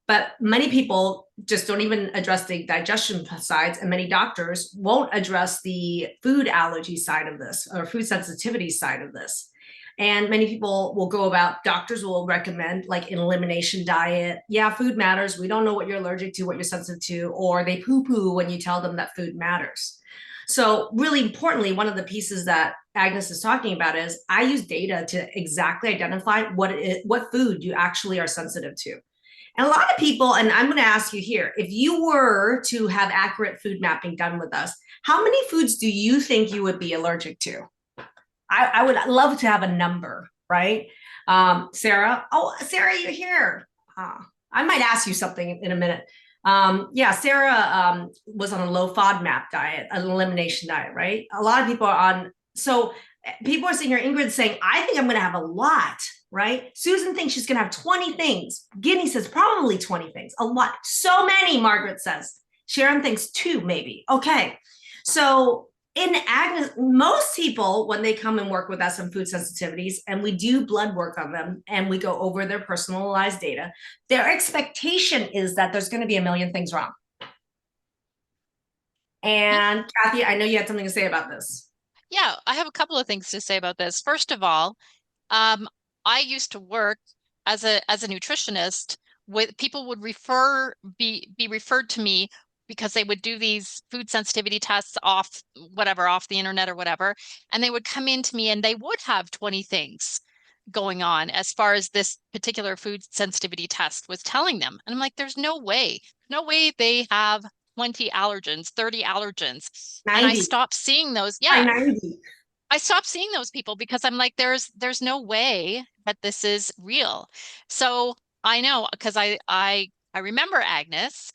But many people just don't even address the digestion sides, and many doctors won't address the food allergy side of this or food sensitivity side of this. And many people will go about, doctors will recommend like an elimination diet. Yeah, food matters. We don't know what you're allergic to, what you're sensitive to, or they poo poo when you tell them that food matters. So, really importantly, one of the pieces that Agnes is talking about is I use data to exactly identify what food you actually are sensitive to. And a lot of people, and I'm going to ask you here, if you were to have accurate food mapping done with us, how many foods do you think you would be allergic to? I would love to have a number, right? Sarah, Sarah, you're here. I might ask you something in a minute. Yeah, Sarah was on a low FODMAP diet, an elimination diet, right? A lot of people are on. So people are sitting here, Ingrid saying, I think I'm going to have a lot, right? Susan thinks she's going to have 20 things. Guinea says probably 20 things, a lot. So many, Margaret says. Sharon thinks 2, maybe. Okay. So in Agnes, most people, when they come and work with us on food sensitivities and we do blood work on them and we go over their personalized data, their expectation is that there's going to be a million things wrong. And Kathy, I know you had something to say about this. Yeah, I have a couple of things to say about this. First of all, I used to work as a nutritionist with people would be referred to me because they would do these food sensitivity tests off the internet or whatever, and they would come into me and they would have 20 things going on as far as this particular food sensitivity test was telling them. And I'm like, there's no way. No way they have 20 allergens, 30 allergens. And I 90. stopped seeing those. By Yeah. 90. I stopped seeing those people because I'm like, there's no way that this is real. So I know because I remember Agnes,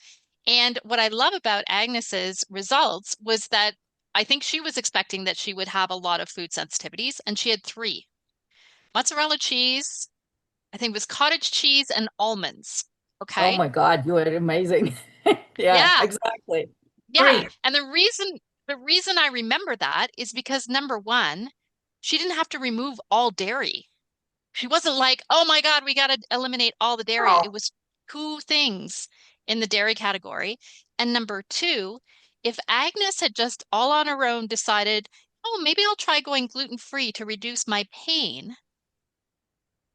and what I love about Agnes's results was that I think she was expecting that she would have a lot of food sensitivities, and she had 3. Mozzarella cheese, I think it was cottage cheese and almonds. Oh Okay. my God, you are amazing. Yeah, Yeah. exactly. Yeah. 3. And the reason I remember that is because number one, she didn't have to remove all dairy. She wasn't like, oh my God, we got to eliminate all the dairy. Oh, It was 2 things in the dairy category. And number two, if Agnes had just all on her own decided, oh, maybe I'll try going gluten-free to reduce my pain,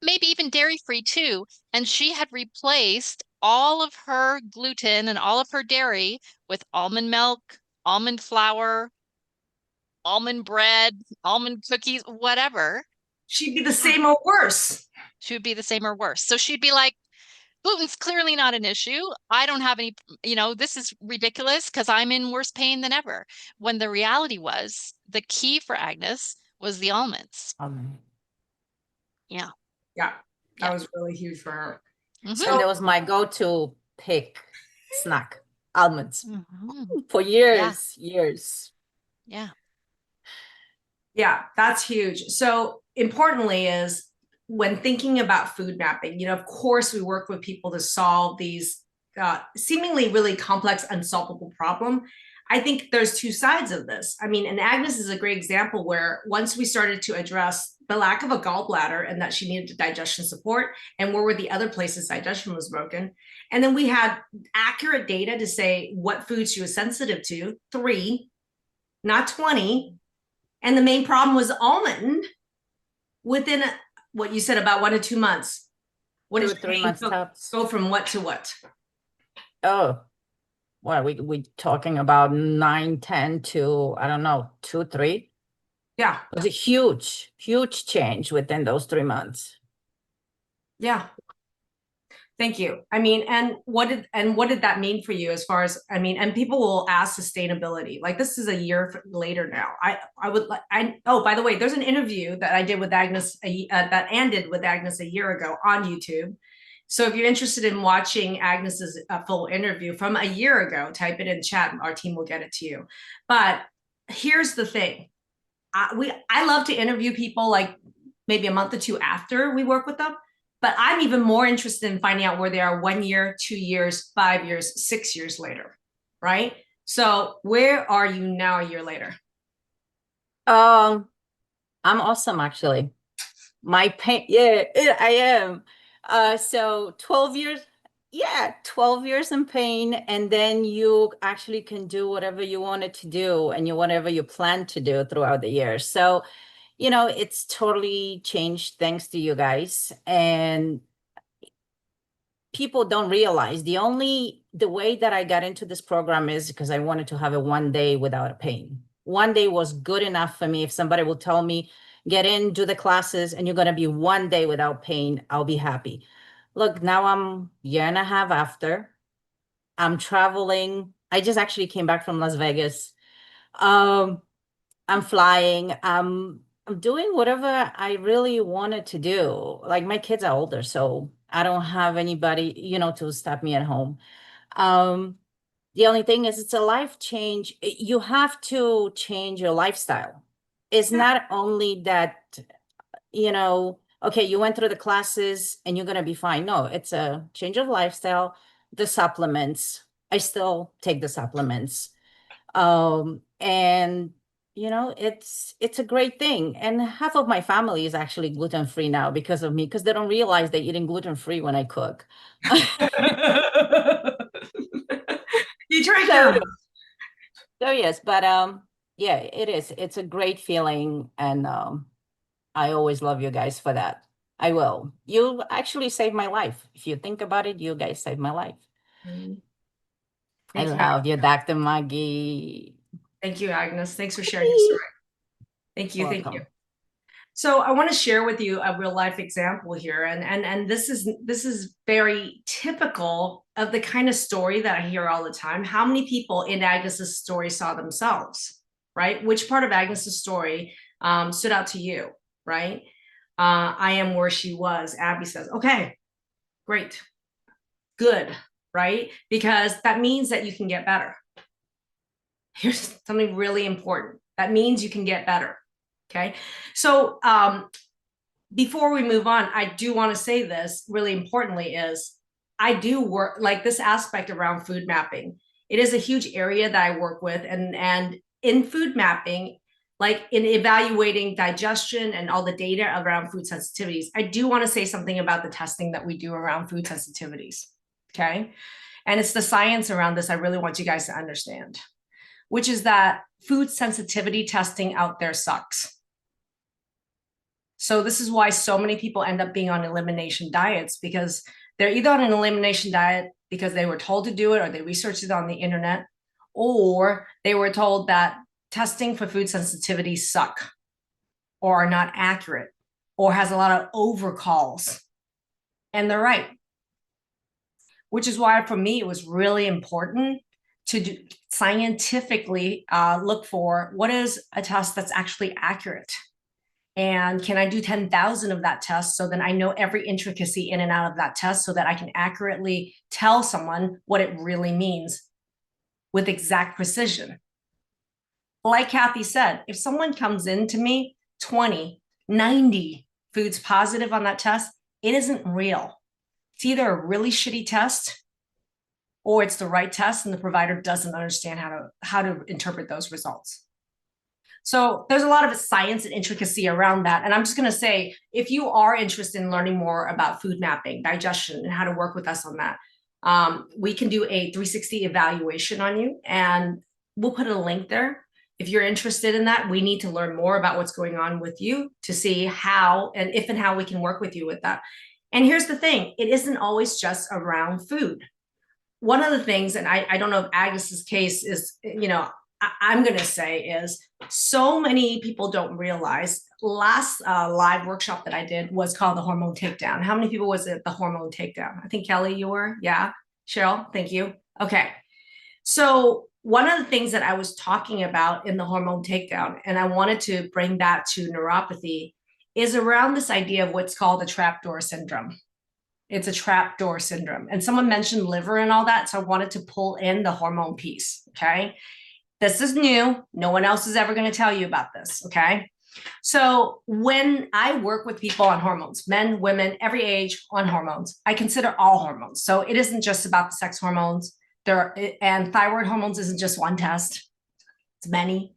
maybe even dairy-free too, and she had replaced all of her gluten and all of her dairy with almond milk, almond flour, almond bread, almond cookies, whatever, she'd be the same or worse. she would be the same or worse. So she'd be like, gluten's clearly not an issue. I don't have any, this is ridiculous because I'm in worse pain than ever. When the reality was, the key for Agnes was the almonds. Um, Yeah. Yeah, that Yeah. was really huge for her. Mhm. and that So was my go-to pick snack, almonds, Mhm. for Yeah. years. Yeah. yeah, that's huge. So importantly is when thinking about food mapping, of course we work with people to solve these seemingly really complex, unsolvable problem. I think there's 2 sides of this. I mean, and Agnes is a great example where once we started to address the lack of a gallbladder and that she needed digestion support, and where were the other places digestion was broken, and then we had accurate data to say what foods she was sensitive to, 3, not 20. And the main problem was almond. Within what you said, about 1 to 2 months, what 2 did or your 3 pain months tops. go from what to what? Oh, well, we talking about 9, 10 to, I don't know, 2, 3. Yeah, It was a huge change within those 3 months. yeah. Thank you. I mean, and what did that mean for you as far as, I mean, and people will ask sustainability. Like, this is a year later now. I would like, oh, by the way, there's an interview that I did with Agnes that Ann did with Agnes a year ago on YouTube. So if you're interested in watching Agnes's full interview from a year ago, type it in chat. Our team will get it to you. But here's the thing. I love to interview people like maybe a month or 2 after we work with them. But I'm even more interested in finding out where they are 1 year, 2 years, 5 years, 6 years later, right? So where are you now a year later? I'm awesome, actually. My pain, yeah, I am. So 12 years, yeah, 12 years in pain, and then you actually can do whatever you wanted to do and whatever you plan to do throughout the year. So, it's totally changed thanks to you guys. And people don't realize the way that I got into this program is because I wanted to have a 1 day without a pain. 1 day was good enough for me. If somebody will tell me, get in, do the classes, and you're going to be 1 day without pain, I'll be happy. Look, now I'm a year and a half after. I'm traveling. I just actually came back from Las Vegas. Um, I'm flying. I'm doing whatever I really wanted to do. Like, my kids are older, so I don't have anybody, to stop me at home. Um, the only thing is it's a life change. You have to change your lifestyle. It's Yeah. not only that, okay, you went through the classes and you're gonna be fine. No, it's a change of lifestyle. The supplements, I still take the supplements. And it's a great thing. And half of my family is actually gluten-free now because of me, because they don't realize they're eating gluten-free when I cook. You tricked So, them. so yes, but yeah, it is. It's a great feeling, and I always love you guys for that. I will. You actually saved my life. If you think about it, you guys saved my life. I Thank you. love you, Dr. Maggie. Thank you, Agnes. Thanks for sharing your story. Thank you. Thank you. Welcome. So I want to share with you a real life example here, and this is very typical of the kind of story that I hear all the time. How many people in Agnes's story saw themselves, right? Which part of Agnes's story stood out to you, right? I am where she was. Abby says, okay, great, good, right? Because that means that you can get better. Here's something really important. That means you can get better. Okay. So before we move on, I do want to say this really importantly is I do work like this aspect around food mapping. It is a huge area that I work with. And in food mapping, like in evaluating digestion and all the data around food sensitivities, I do want to say something about the testing that we do around food sensitivities. Okay. And it's the science around this I really want you guys to understand, which is that food sensitivity testing out there sucks. So this is why so many people end up being on elimination diets, because they're either on an elimination diet because they were told to do it or they researched it on the internet, or they were told that testing for food sensitivities suck or are not accurate or has a lot of overcalls. And they're right. Which is why for me, it was really important to scientifically look for what is a test that's actually accurate. And can I do 10,000 of that test so that I know every intricacy in and out of that test so that I can accurately tell someone what it really means with exact precision. Like Kathy said, if someone comes in to me 20, 90 foods positive on that test, it isn't real. It's either a really shitty test or it's the right test and the provider doesn't understand how to interpret those results. So there's a lot of science and intricacy around that. And I'm just going to say, if you are interested in learning more about food mapping, digestion, and how to work with us on that, we can do a 360 evaluation on you. And we'll put a link there. If you're interested in that, we need to learn more about what's going on with you to see how and if and how we can work with you with that. And here's the thing, it isn't always just around food. One of the things, and I don't know if Agnes's case is, I'm going to say is so many people don't realize last live workshop that I did was called the hormone takedown. How many people was it the hormone takedown? I think Kelly, you were. Yeah. Cheryl, thank you. Okay. So one of the things that I was talking about in the hormone takedown, and I wanted to bring that to neuropathy, is around this idea of what's called the trapdoor syndrome. It's a trapdoor syndrome. And someone mentioned liver and all that. So I wanted to pull in the hormone piece. Okay. This is new. No one else is ever going to tell you about this. Okay. So when I work with people on hormones, men, women, every age on hormones, I consider all hormones. So it isn't just about the sex hormones. And thyroid hormones isn't just one test. It's many.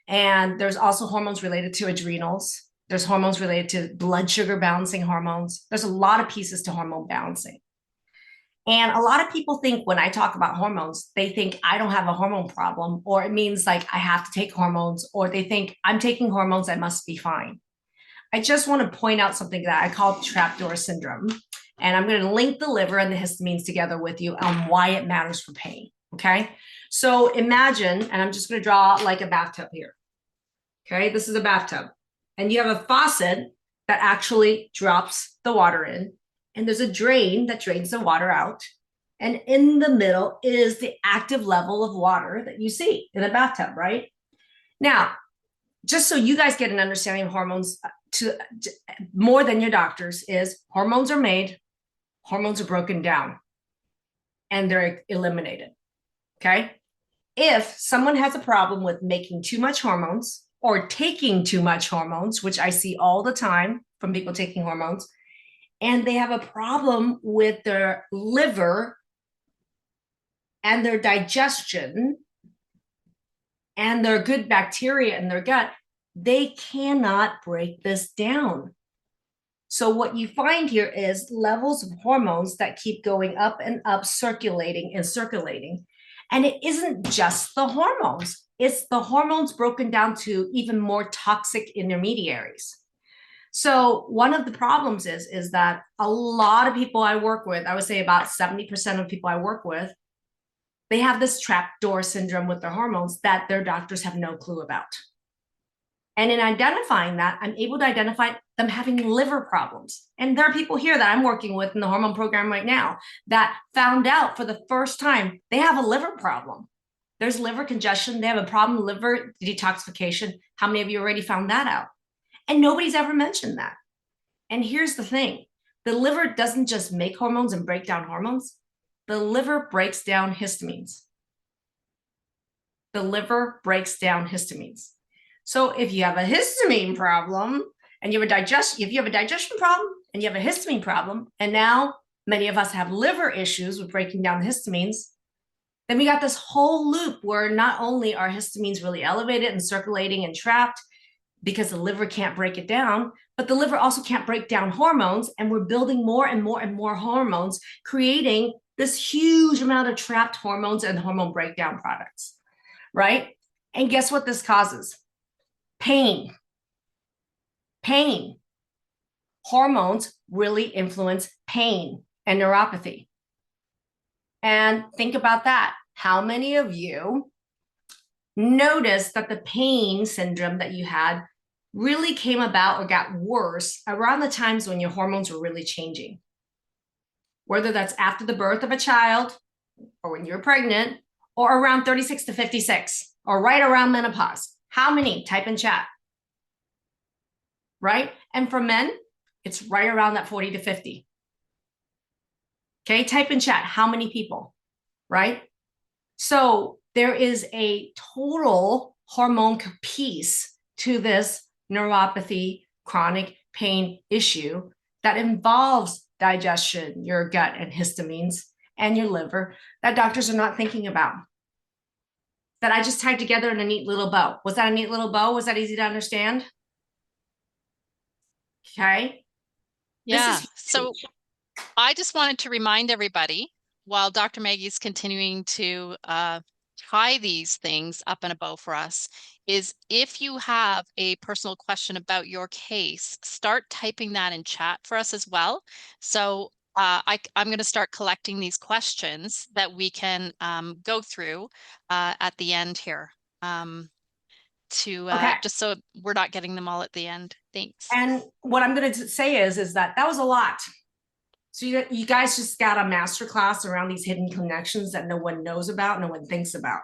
And there's also hormones related to adrenals. There's hormones related to blood sugar balancing hormones. There's a lot of pieces to hormone balancing. And a lot of people think when I talk about hormones, they think I don't have a hormone problem, or it means like I have to take hormones, or they think I'm taking hormones, I must be fine. I just want to point out something that I call trapdoor syndrome. And I'm going to link the liver and the histamines together with you on why it matters for pain. Okay. So imagine, and I'm just going to draw like a bathtub here. Okay. This is a bathtub. And you have a faucet that actually drops the water in. And there's a drain that drains the water out. And in the middle is the active level of water that you see in a bathtub, right? Now, just so you guys get an understanding of hormones to more than your doctors is hormones are made, hormones are broken down, and they're eliminated, okay? If someone has a problem with making too much hormones or taking too much hormones, which I see all the time from people taking hormones, and they have a problem with their liver and their digestion and their good bacteria in their gut, they cannot break this down. So what you find here is levels of hormones that keep going up and up, circulating and circulating. And it isn't just the hormones. It's the hormones broken down to even more toxic intermediaries. So one of the problems is that a lot of people I work with, I would say about 70% of people I work with, they have this trapdoor syndrome with their hormones that their doctors have no clue about. And in identifying that, I'm able to identify them having liver problems. And there are people here that I'm working with in the hormone program right now that found out for the first time they have a liver problem. There's liver congestion. They have a problem with liver detoxification. How many of you already found that out? And nobody's ever mentioned that. And here's the thing. The liver doesn't just make hormones and break down hormones. The liver breaks down histamines. the liver breaks down histamines. So if you have a histamine problem and you have if you have a digestion problem and you have a histamine problem, and now many of us have liver issues with breaking down the histamines, then we got this whole loop where not only are histamines really elevated and circulating and trapped because the liver can't break it down, but the liver also can't break down hormones, and we're building more and more and more hormones, creating this huge amount of trapped hormones and hormone breakdown products, right? And guess what this causes? Pain. Pain. Hormones really influence pain and neuropathy. And think about that. How many of you noticed that the pain syndrome that you had really came about or got worse around the times when your hormones were really changing? Whether that's after the birth of a child, or when you're pregnant, or around 36 to 56, or right around menopause. How many? Type in chat. Right? And for men, it's right around that 40 to 50. Okay, type in chat. How many people? Right? So there is a total hormone piece to this neuropathy, chronic pain issue that involves digestion, your gut and histamines, and your liver that doctors are not thinking about. That I just tied together in a neat little bow. Was that a neat little bow? Was that easy to understand? Okay. Yeah. So I just wanted to remind everybody, while Dr. Maggie's continuing to tie these things up in a bow for us, is if you have a personal question about your case, start typing that in chat for us as well. So I'm going to start collecting these questions that we can go through at the end here, Okay. just so we're not getting them all at the end. Thanks. And what I'm going to say is that was a lot. So you guys just got a masterclass around these hidden connections that no one knows about, no one thinks about.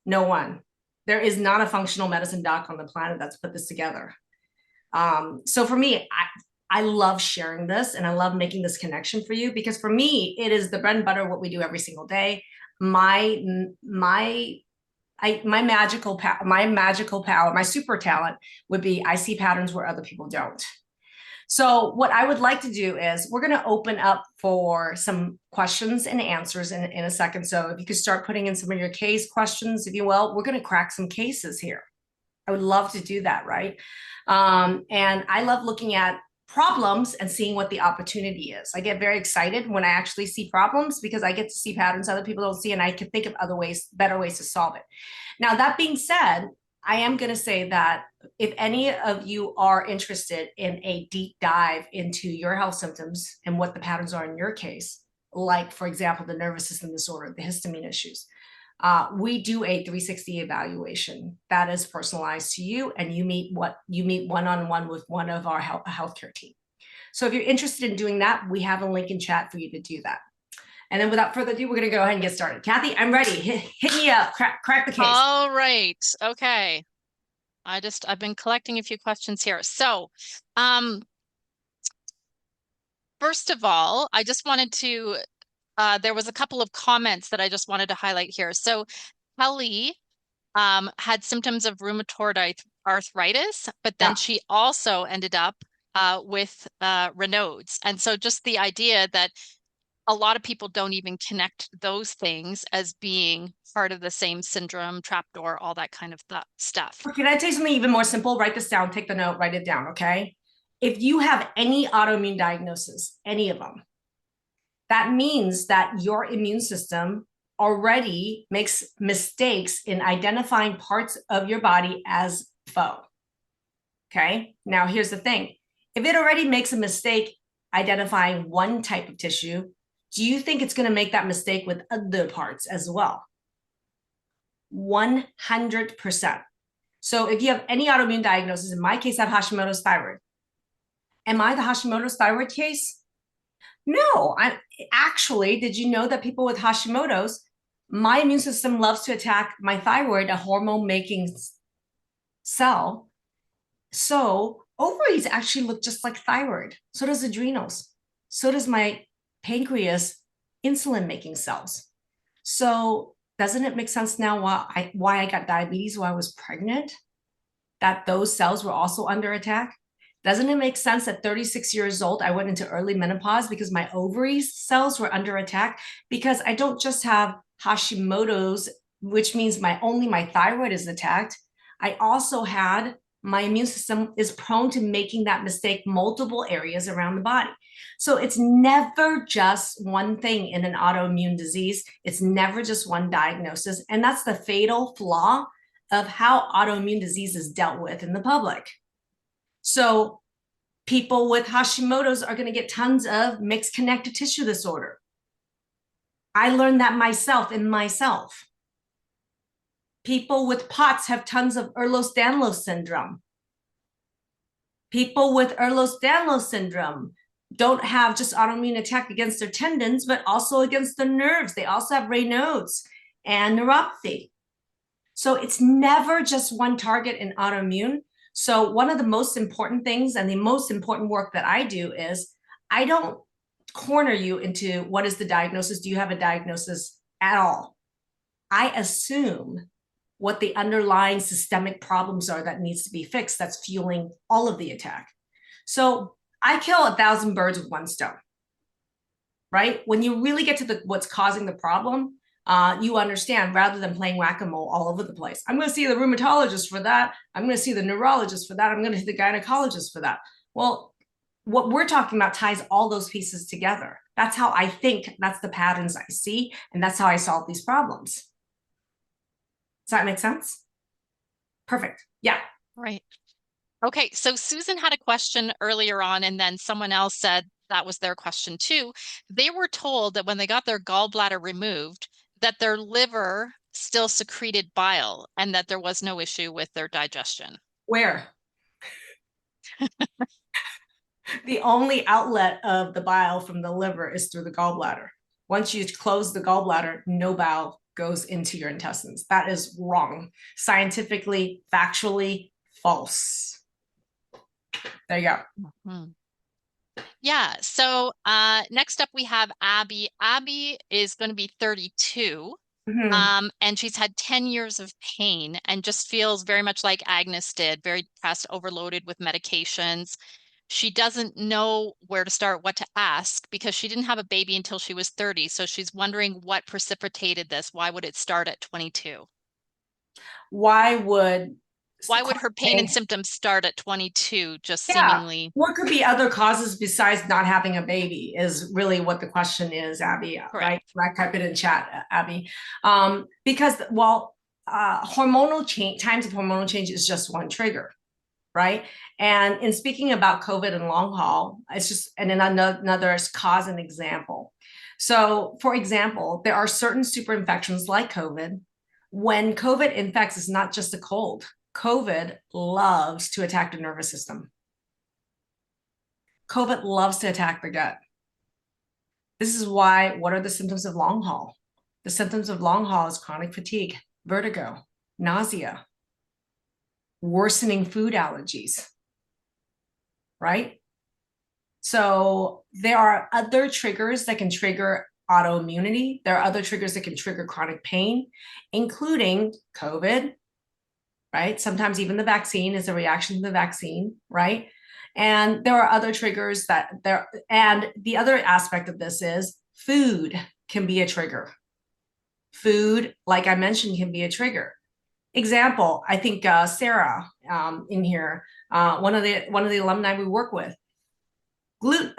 No one. There is not a functional medicine doc on the planet that's put this together. So for me, I love sharing this, and I love making this connection for you, because for me, it is the bread and butter, what we do every single day. My magical power, my super talent would be I see patterns where other people don't. So what I would like to do is we're going to open up for some questions and answers in a second. So if you could start putting in some of your case questions, if you will, we're going to crack some cases here. I would love to do that, right? And I love looking at problems and seeing what the opportunity is. I get very excited when I actually see problems, because I get to see patterns other people don't see, and I can think of other ways, better ways to solve it. Now, that being said, I am going to say that if any of you are interested in a deep dive into your health symptoms and what the patterns are in your case, like, for example, the nervous system disorder, the histamine issues, we do a 360 evaluation that is personalized to you, and you meet one-on-one with one of our healthcare team. So if you're interested in doing that, we have a link in chat for you to do that. And then without further ado, we're going to go ahead and get started. Kathy, I'm ready. Hit me up. Crack the case. All right. Okay. I've been collecting a few questions here. So, first of all, I just wanted to, there was a couple of comments that I just wanted to highlight here. So Kelly had symptoms of rheumatoid arthritis, but then she also ended up with Raynaud's. And so just the idea that a lot of people don't even connect those things as being part of the same syndrome, trapdoor, all that kind of stuff. Can I tell you something even more simple? Write this down, take the note, write it down, okay? If you have any autoimmune diagnosis, any of them, that means that your immune system already makes mistakes in identifying parts of your body as foe. Okay, now here's the thing. If it already makes a mistake identifying one type of tissue, do you think it's going to make that mistake with other parts as well? 100%. So if you have any autoimmune diagnosis, in my case, I have Hashimoto's thyroid. Am I the Hashimoto's thyroid case? No, actually, did you know that people with Hashimoto's, my immune system loves to attack my thyroid, a hormone-making cell. So ovaries actually look just like thyroid. So does adrenals. So does my pancreas, insulin-making cells. So doesn't it make sense now why I got diabetes while I was pregnant? That those cells were also under attack? Doesn't it make sense at 36 years old, I went into early menopause because my ovaries cells were under attack? Because I don't just have Hashimoto's, which means only my thyroid is attacked. I also had my immune system is prone to making that mistake multiple areas around the body. So it's never just one thing in an autoimmune disease. It's never just one diagnosis. And that's the fatal flaw of how autoimmune disease is dealt with in the public. So people with Hashimoto's are going to get tons of mixed connective tissue disorder. I learned that myself in myself. People with POTS have tons of Ehlers-Danlos Syndrome. People with Ehlers-Danlos Syndrome don't have just autoimmune attack against their tendons, but also against the nerves. They also have Raynaud's and neuropathy. So it's never just one target in autoimmune. So one of the most important things and the most important work that I do is I don't corner you into what is the diagnosis. Do you have a diagnosis at all? I assume what the underlying systemic problems are that needs to be fixed that's fueling all of the attack. So I kill 1,000 birds with one stone, right? When you really get to what's causing the problem, you understand, rather than playing whack-a-mole all over the place. I'm going to see the rheumatologist for that. I'm going to see the neurologist for that. I'm going to see the gynecologist for that. Well, what we're talking about ties all those pieces together. That's how I think, that's the patterns I see, and that's how I solve these problems. Does that make sense? Perfect. Yeah. Right. Okay, so Susan had a question earlier on, and then someone else said that was their question too. They were told that when they got their gallbladder removed, that their liver still secreted bile and that there was no issue with their digestion. Where? The only outlet of the bile from the liver is through the gallbladder. Once you close the gallbladder, no bile goes into your intestines. That is wrong. Scientifically, factually, false. There you go. Mm-hmm. Yeah. So next up we have Abby. Abby is going to be 32. Mm-hmm. And she's had 10 years of pain and just feels very much like Agnes did, very depressed, overloaded with medications. She doesn't know where to start, what to ask, because she didn't have a baby until she was 30. So she's wondering what precipitated this. Why would it start at 22? Why would Her pain and symptoms start at 22, just yeah, seemingly? what could be other causes besides not having a baby is really what the question is, Abby. Correct. Right? Type it in chat, Abby. Because hormonal change, times of hormonal change is just one trigger, right? And in speaking about COVID and long haul, it's just another cause and example. So, for example, there are certain super infections like COVID. When COVID infects, it's not just a cold. COVID loves to attack the nervous system. COVID loves to attack the gut. This is why, what are the symptoms of long haul? The symptoms of long haul is chronic fatigue, vertigo, nausea, worsening food allergies, right? So there are other triggers that can trigger autoimmunity. There are other triggers that can trigger chronic pain, including COVID, right? Sometimes even the vaccine is a reaction to the vaccine, right? And there are other triggers and the other aspect of this is food can be a trigger. Food, like I mentioned, can be a trigger. Example, I think Sarah in here, one of the alumni we work with, gluten.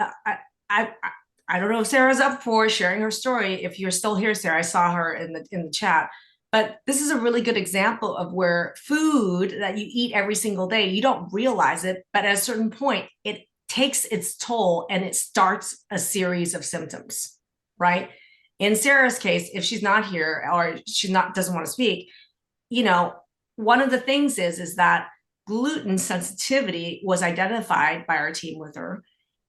I don't know if Sarah's up for sharing her story. If you're still here, Sarah, I saw her in the chat. But this is a really good example of where food that you eat every single day, you don't realize it, but at a certain point, it takes its toll and it starts a series of symptoms, right? In Sarah's case, if she's not here or doesn't want to speak, one of the things is that gluten sensitivity was identified by our team with her.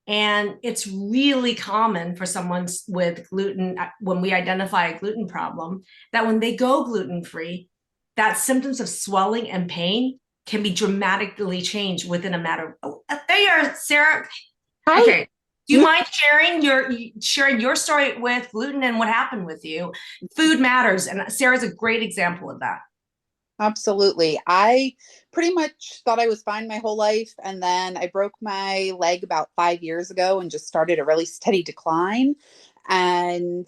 And it's really common for someone with gluten, when we identify a gluten problem, that when they go gluten-free, that symptoms of swelling and pain can be dramatically changed within a matter of, there you are, Sarah. Hi. Okay. Do you mind sharing your story with gluten and what happened with you? Food matters, and Sarah's a great example of that. Absolutely. I pretty much thought I was fine my whole life. And then I broke my leg about 5 years ago and just started a really steady decline. And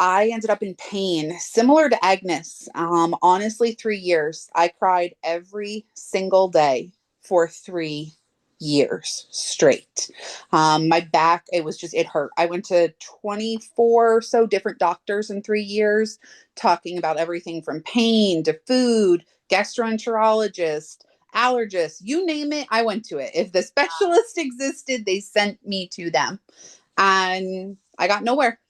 I ended up in pain, similar to Agnes. Honestly, 3 years. I cried every single day for 3 years straight. My back, it hurt. I went to 24 or so different doctors in 3 years, talking about everything from pain to food, gastroenterologist, allergist, you name it, I went to it. If the specialist existed, they sent me to them. And I got nowhere.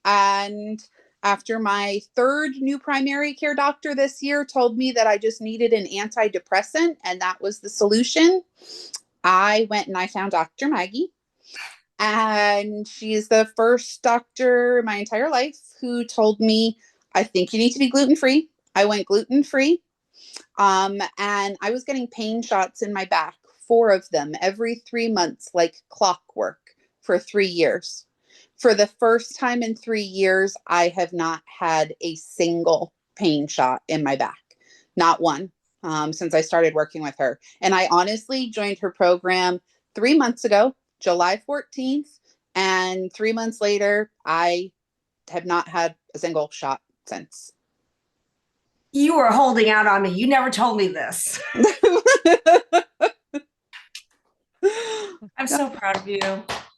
And after my third new primary care doctor this year told me that I just needed an antidepressant and that was the solution, I went and I found Dr. Maggie. And she is the first doctor in my entire life who told me, I think you need to be gluten-free. I went gluten-free. And I was getting pain shots in my back, 4 of them every 3 months, like clockwork for 3 years. For the first time in 3 years, I have not had a single pain shot in my back, not one, since I started working with her. And I honestly joined her program 3 months ago, July 14th. And 3 months later, I have not had a single shot since. You were holding out on me. You never told me this. I'm so proud of you.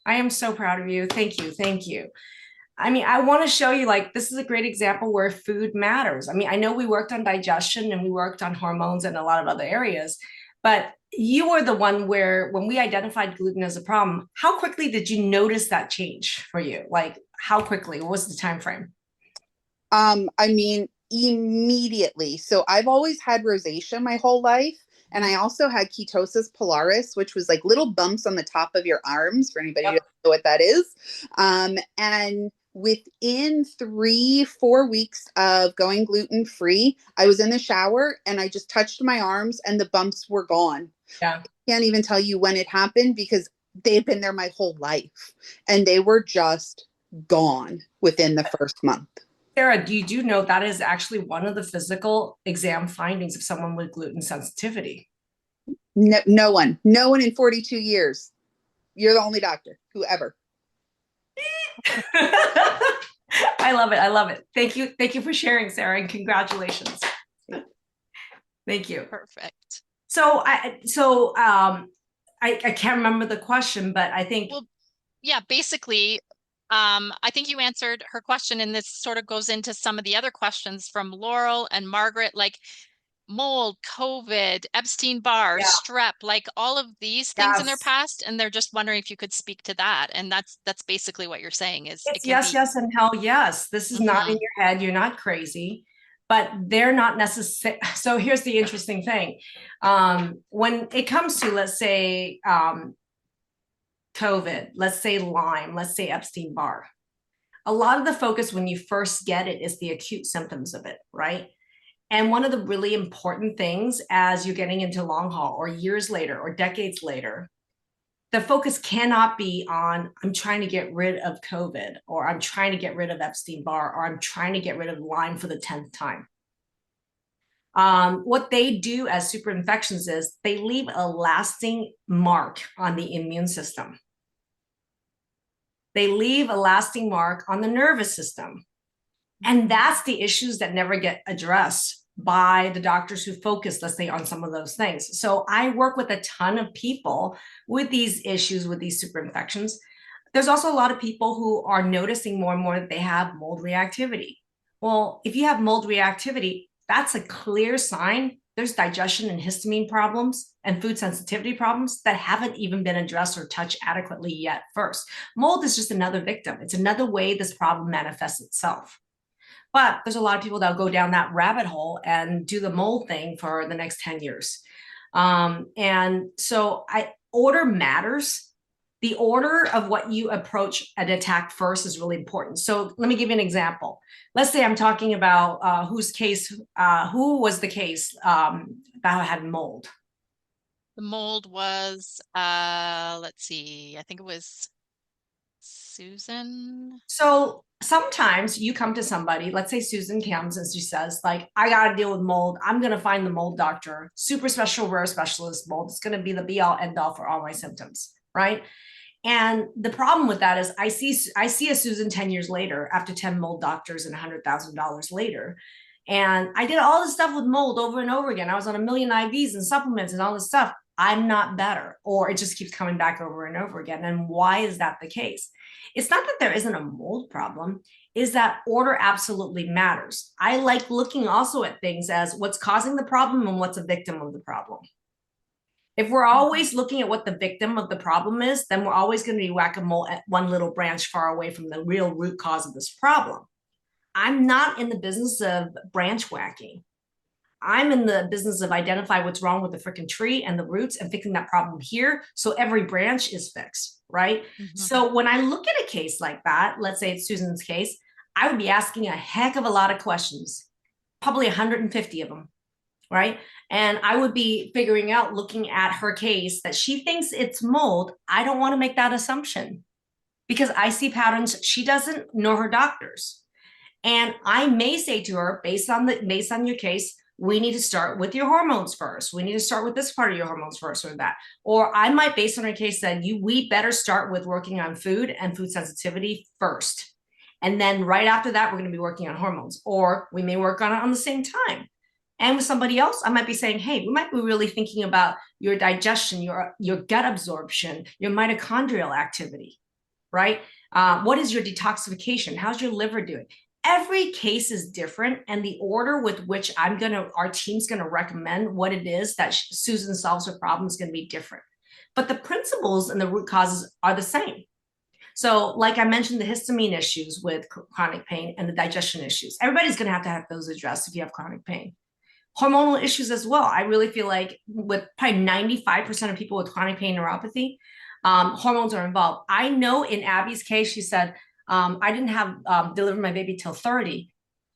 I am so proud of you. Thank you. Thank you. I mean, I want to show you, like, this is a great example where food matters. I mean, I know we worked on digestion and we worked on hormones and a lot of other areas, but you were the one where when we identified gluten as a problem, how quickly did you notice that change for you? Like, how quickly? What was the time frame? I mean, immediately. So I've always had rosacea my whole life. And I also had ketosis pilaris, which was like little bumps on the top of your arms, for anybody who doesn't know what that is. And within 3-4 weeks of going gluten-free, I was in the shower and I just touched my arms and the bumps were gone. Yeah. I can't even tell you when it happened because they had been there my whole life and they were just gone within the first month. Sarah, you do know that is actually one of the physical exam findings of someone with gluten sensitivity. No one in 42 years. You're the only doctor, whoever. I love it. I love it. Thank you. Thank you for sharing, Sarah, and congratulations. Thank you. Perfect. So I can't remember the question, but I think. Well, yeah, basically, I think you answered her question, and this sort of goes into some of the other questions from Laurel and Margaret, like mold, COVID, Epstein-Barr, strep, like all of these things in their past, and they're just wondering if you could speak to that. And that's basically what you're saying is it's yes, yes, and hell yes. This is not in your head. You're not crazy, but they're not necessary. So here's the interesting thing. When it comes to, let's say, COVID, let's say Lyme, let's say Epstein-Barr, a lot of the focus when you first get it is the acute symptoms of it, right? And one of the really important things as you're getting into long haul or years later or decades later, the focus cannot be on, I'm trying to get rid of COVID, or I'm trying to get rid of Epstein-Barr, or I'm trying to get rid of Lyme for the 10th time. What they do as super infections is they leave a lasting mark on the immune system. They leave a lasting mark on the nervous system. And that's the issues that never get addressed by the doctors who focus, let's say, on some of those things. So I work with a ton of people with these issues, with these super infections. There's also a lot of people who are noticing more and more that they have mold reactivity. Well, if you have mold reactivity, that's a clear sign there's digestion and histamine problems and food sensitivity problems that haven't even been addressed or touched adequately yet first. Mold is just another victim. It's another way this problem manifests itself. But there's a lot of people that'll go down that rabbit hole and do the mold thing for the next 10 years. And so order matters. The order of what you approach an attack first is really important. So let me give you an example. Let's say I'm talking about who was the case that had mold? The mold was, let's see, I think it was Susan. So sometimes you come to somebody, let's say Susan comes and she says, like, I got to deal with mold. I'm going to find the mold doctor, super special, rare specialist mold. It's going to be the be all end all for all my symptoms, right? And the problem with that is I see a Susan 10 years later after 10 mold doctors and $100,000 later. And I did all this stuff with mold over and over again. I was on a million IVs and supplements and all this stuff. I'm not better, or it just keeps coming back over and over again. And why is that the case? It's not that there isn't a mold problem, is that order absolutely matters. I like looking also at things as what's causing the problem and what's a victim of the problem. If we're always looking at what the victim of the problem is, then we're always going to be whack-a-mole at one little branch far away from the real root cause of this problem. I'm not in the business of branch whacking. I'm in the business of identify what's wrong with the freaking tree and the roots and fixing that problem here. So every branch is fixed, right? So when I look at a case like that, let's say it's Susan's case, I would be asking a heck of a lot of questions, probably 150 of them, right? And I would be figuring out, looking at her case, that she thinks it's mold. I don't want to make that assumption because I see patterns she doesn't, nor her doctors. And I may say to her, based on your case, we need to start with your hormones first. We need to start with this part of your hormones first, or that. Or I might, based on her case, said we better start with working on food and food sensitivity first. And then right after that, we're going to be working on hormones, or we may work on it on the same time. And with somebody else, I might be saying, hey, we might be really thinking about your digestion, your gut absorption, your mitochondrial activity, right? What is your detoxification? How's your liver doing? Every case is different, and the order with which our team's going to recommend what it is that Susan solves her problem is going to be different. But the principles and the root causes are the same. So like I mentioned, the histamine issues with chronic pain and the digestion issues, everybody's going to have those addressed if you have chronic pain. Hormonal issues as well. I really feel like with probably 95% of people with chronic pain neuropathy, hormones are involved. I know in Abby's case, she said, I didn't have delivered my baby till 30,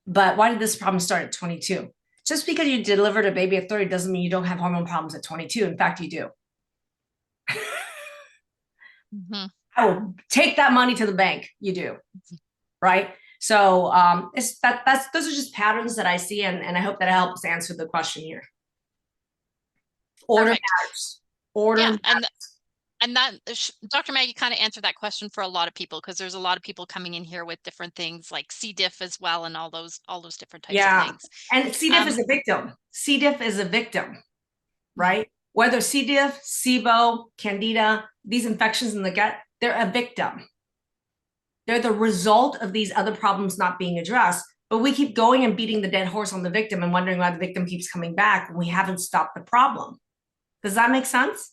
but why did this problem start at 22? Just because you delivered a baby at 30 doesn't mean you don't have hormone problems at 22. In fact, you do. I will take that money to the bank. You do, right? So those are just patterns that I see, and I hope that helps answer the question here. Order matters. Order matters. And that Dr. Maggie kind of answered that question for a lot of people, because there's a lot of people coming in here with different things like C. diff as well, and all those different types of things. And C. diff is a victim. C. diff is a victim, right? Whether C. diff, SIBO, Candida, these infections in the gut, they're a victim. They're the result of these other problems not being addressed. But we keep going and beating the dead horse on the victim and wondering why the victim keeps coming back when we haven't stopped the problem. Does that make sense?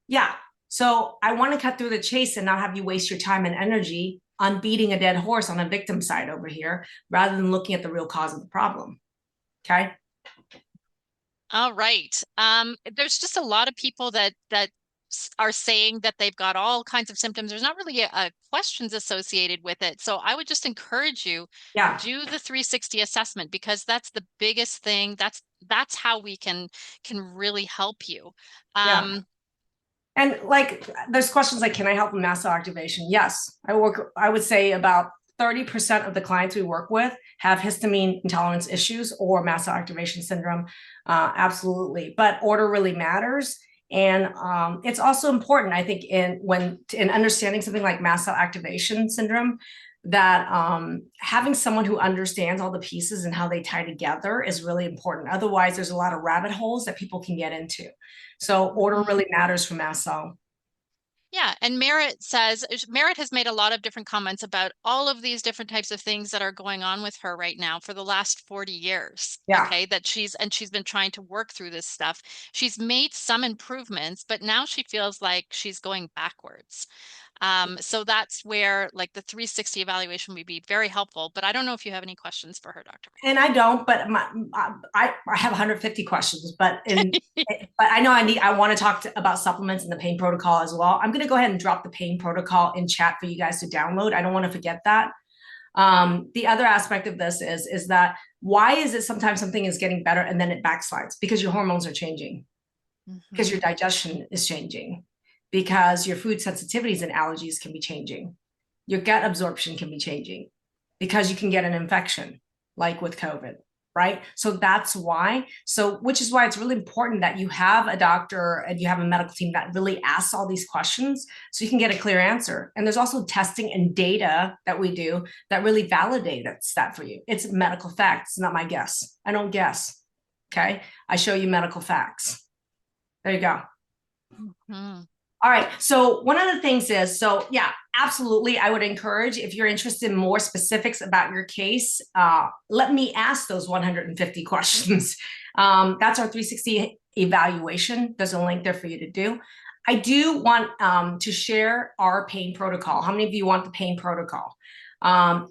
Yeah. So I want to cut through the chase and not have you waste your time and energy on beating a dead horse on a victim side over here, rather than looking at the real cause of the problem. Okay. All right. There's just a lot of people that are saying that they've got all kinds of symptoms. There's not really questions associated with it. So I would just encourage you, do the 360 assessment, because that's the biggest thing. That's how we can really help you. And like, there's questions like, can I help with mast cell activation? Yes, I would say about 30% of the clients we work with have histamine intolerance issues or mast cell activation syndrome. Absolutely. But order really matters. And it's also important, I think, in understanding something like mast cell activation syndrome, that having someone who understands all the pieces and how they tie together is really important. Otherwise, there's a lot of rabbit holes that people can get into. So order really matters for mast cell. Yeah, and Merritt has made a lot of different comments about all of these different types of things that are going on with her right now for the last 40 years. Okay, that she's been trying to work through this stuff. She's made some improvements, but now she feels like she's going backwards. So that's where like the 360 evaluation would be very helpful, but I don't know if you have any questions for her, Dr. And I don't, but I have 150 questions, but I know I want to talk about supplements and the pain protocol as well. I'm going to go ahead and drop the pain protocol in chat for you guys to download. I don't want to forget that. The other aspect of this is that why is it sometimes something is getting better and then it backslides? Because your hormones are changing, because your digestion is changing, because your food sensitivities and allergies can be changing. Your gut absorption can be changing because you can get an infection like with COVID, right? So that's why. So, which is why it's really important that you have a doctor and you have a medical team that really asks all these questions so you can get a clear answer. And there's also testing and data that we do that really validates that for you. It's medical facts, it's not my guess. I don't guess. Okay. I show you medical facts. There you go. Mm-hmm. All right. So one of the things is, so yeah, absolutely. I would encourage, if you're interested in more specifics about your case, let me ask those 150 questions. That's our 360 evaluation. There's a link there for you to do. I do want to share our pain protocol. How many of you want the pain protocol?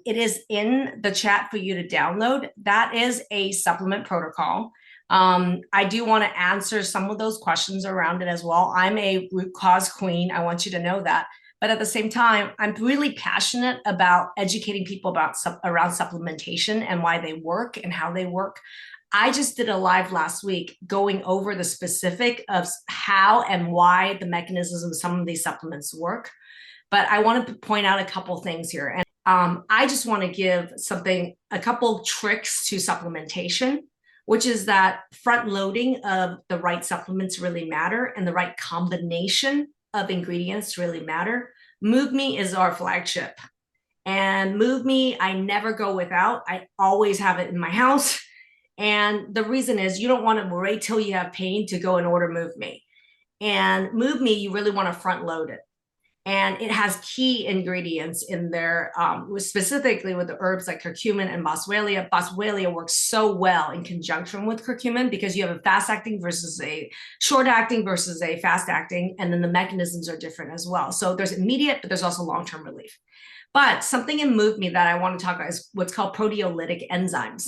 It is in the chat for you to download. That is a supplement protocol. I do want to answer some of those questions around it as well. I'm a root cause queen. I want you to know that. But at the same time, I'm really passionate about educating people about around supplementation and why they work and how they work. I just did a live last week going over the specific of how and why the mechanisms of some of these supplements work. But I want to point out a couple things here. And I just want to give a couple tricks to supplementation, which is that front loading of the right supplements really matter and the right combination of ingredients really matter. Move Me is our flagship. And Move Me, I never go without. I always have it in my house. And the reason is you don't want to wait till you have pain to go and order Move Me. And Move Me, you really want to front load it. And it has key ingredients in there, specifically with the herbs like curcumin and boswellia. Boswellia works so well in conjunction with curcumin because you have a fast-acting versus a short-acting versus a fast-acting, and then the mechanisms are different as well. So there's immediate, but there's also long-term relief. But something in Move Me that I want to talk about is what's called proteolytic enzymes.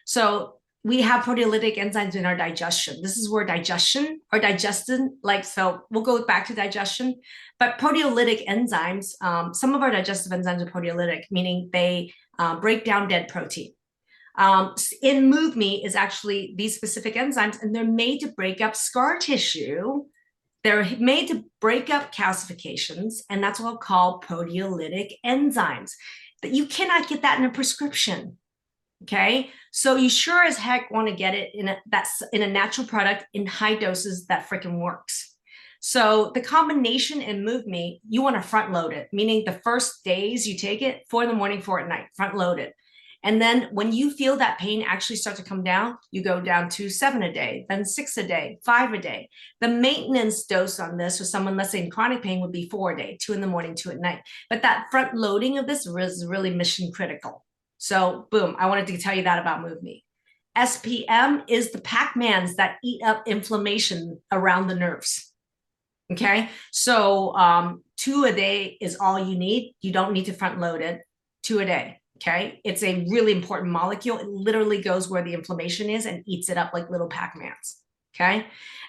So we have proteolytic enzymes in our digestion. This is where digestion, so we'll go back to digestion. But proteolytic enzymes, some of our digestive enzymes are proteolytic, meaning they break down dead protein. In Move Me is actually these specific enzymes, and they're made to break up scar tissue. They're made to break up calcifications, and that's what we call proteolytic enzymes. That you cannot get that in a prescription. Okay, so you sure as heck want to get it in a natural product in high doses that freaking works. So the combination in Move Me, you want to front load it, meaning the first days you take it, 4 in the morning, 4 at night, front load it. And then when you feel that pain actually start to come down, you go down to 7 a day, then 6 a day, 5 a day. The maintenance dose on this for someone, let's say in chronic pain, would be 4 a day, 2 in the morning, 2 at night. But that front loading of this is really mission critical. So boom, I wanted to tell you that about Move Me. SPM is the Pac-Mans that eat up inflammation around the nerves. Okay, so 2 a day is all you need. You don't need to front load it. 2 a day. Okay, it's a really important molecule. It literally goes where the inflammation is and eats it up like little Pac-Mans. Okay,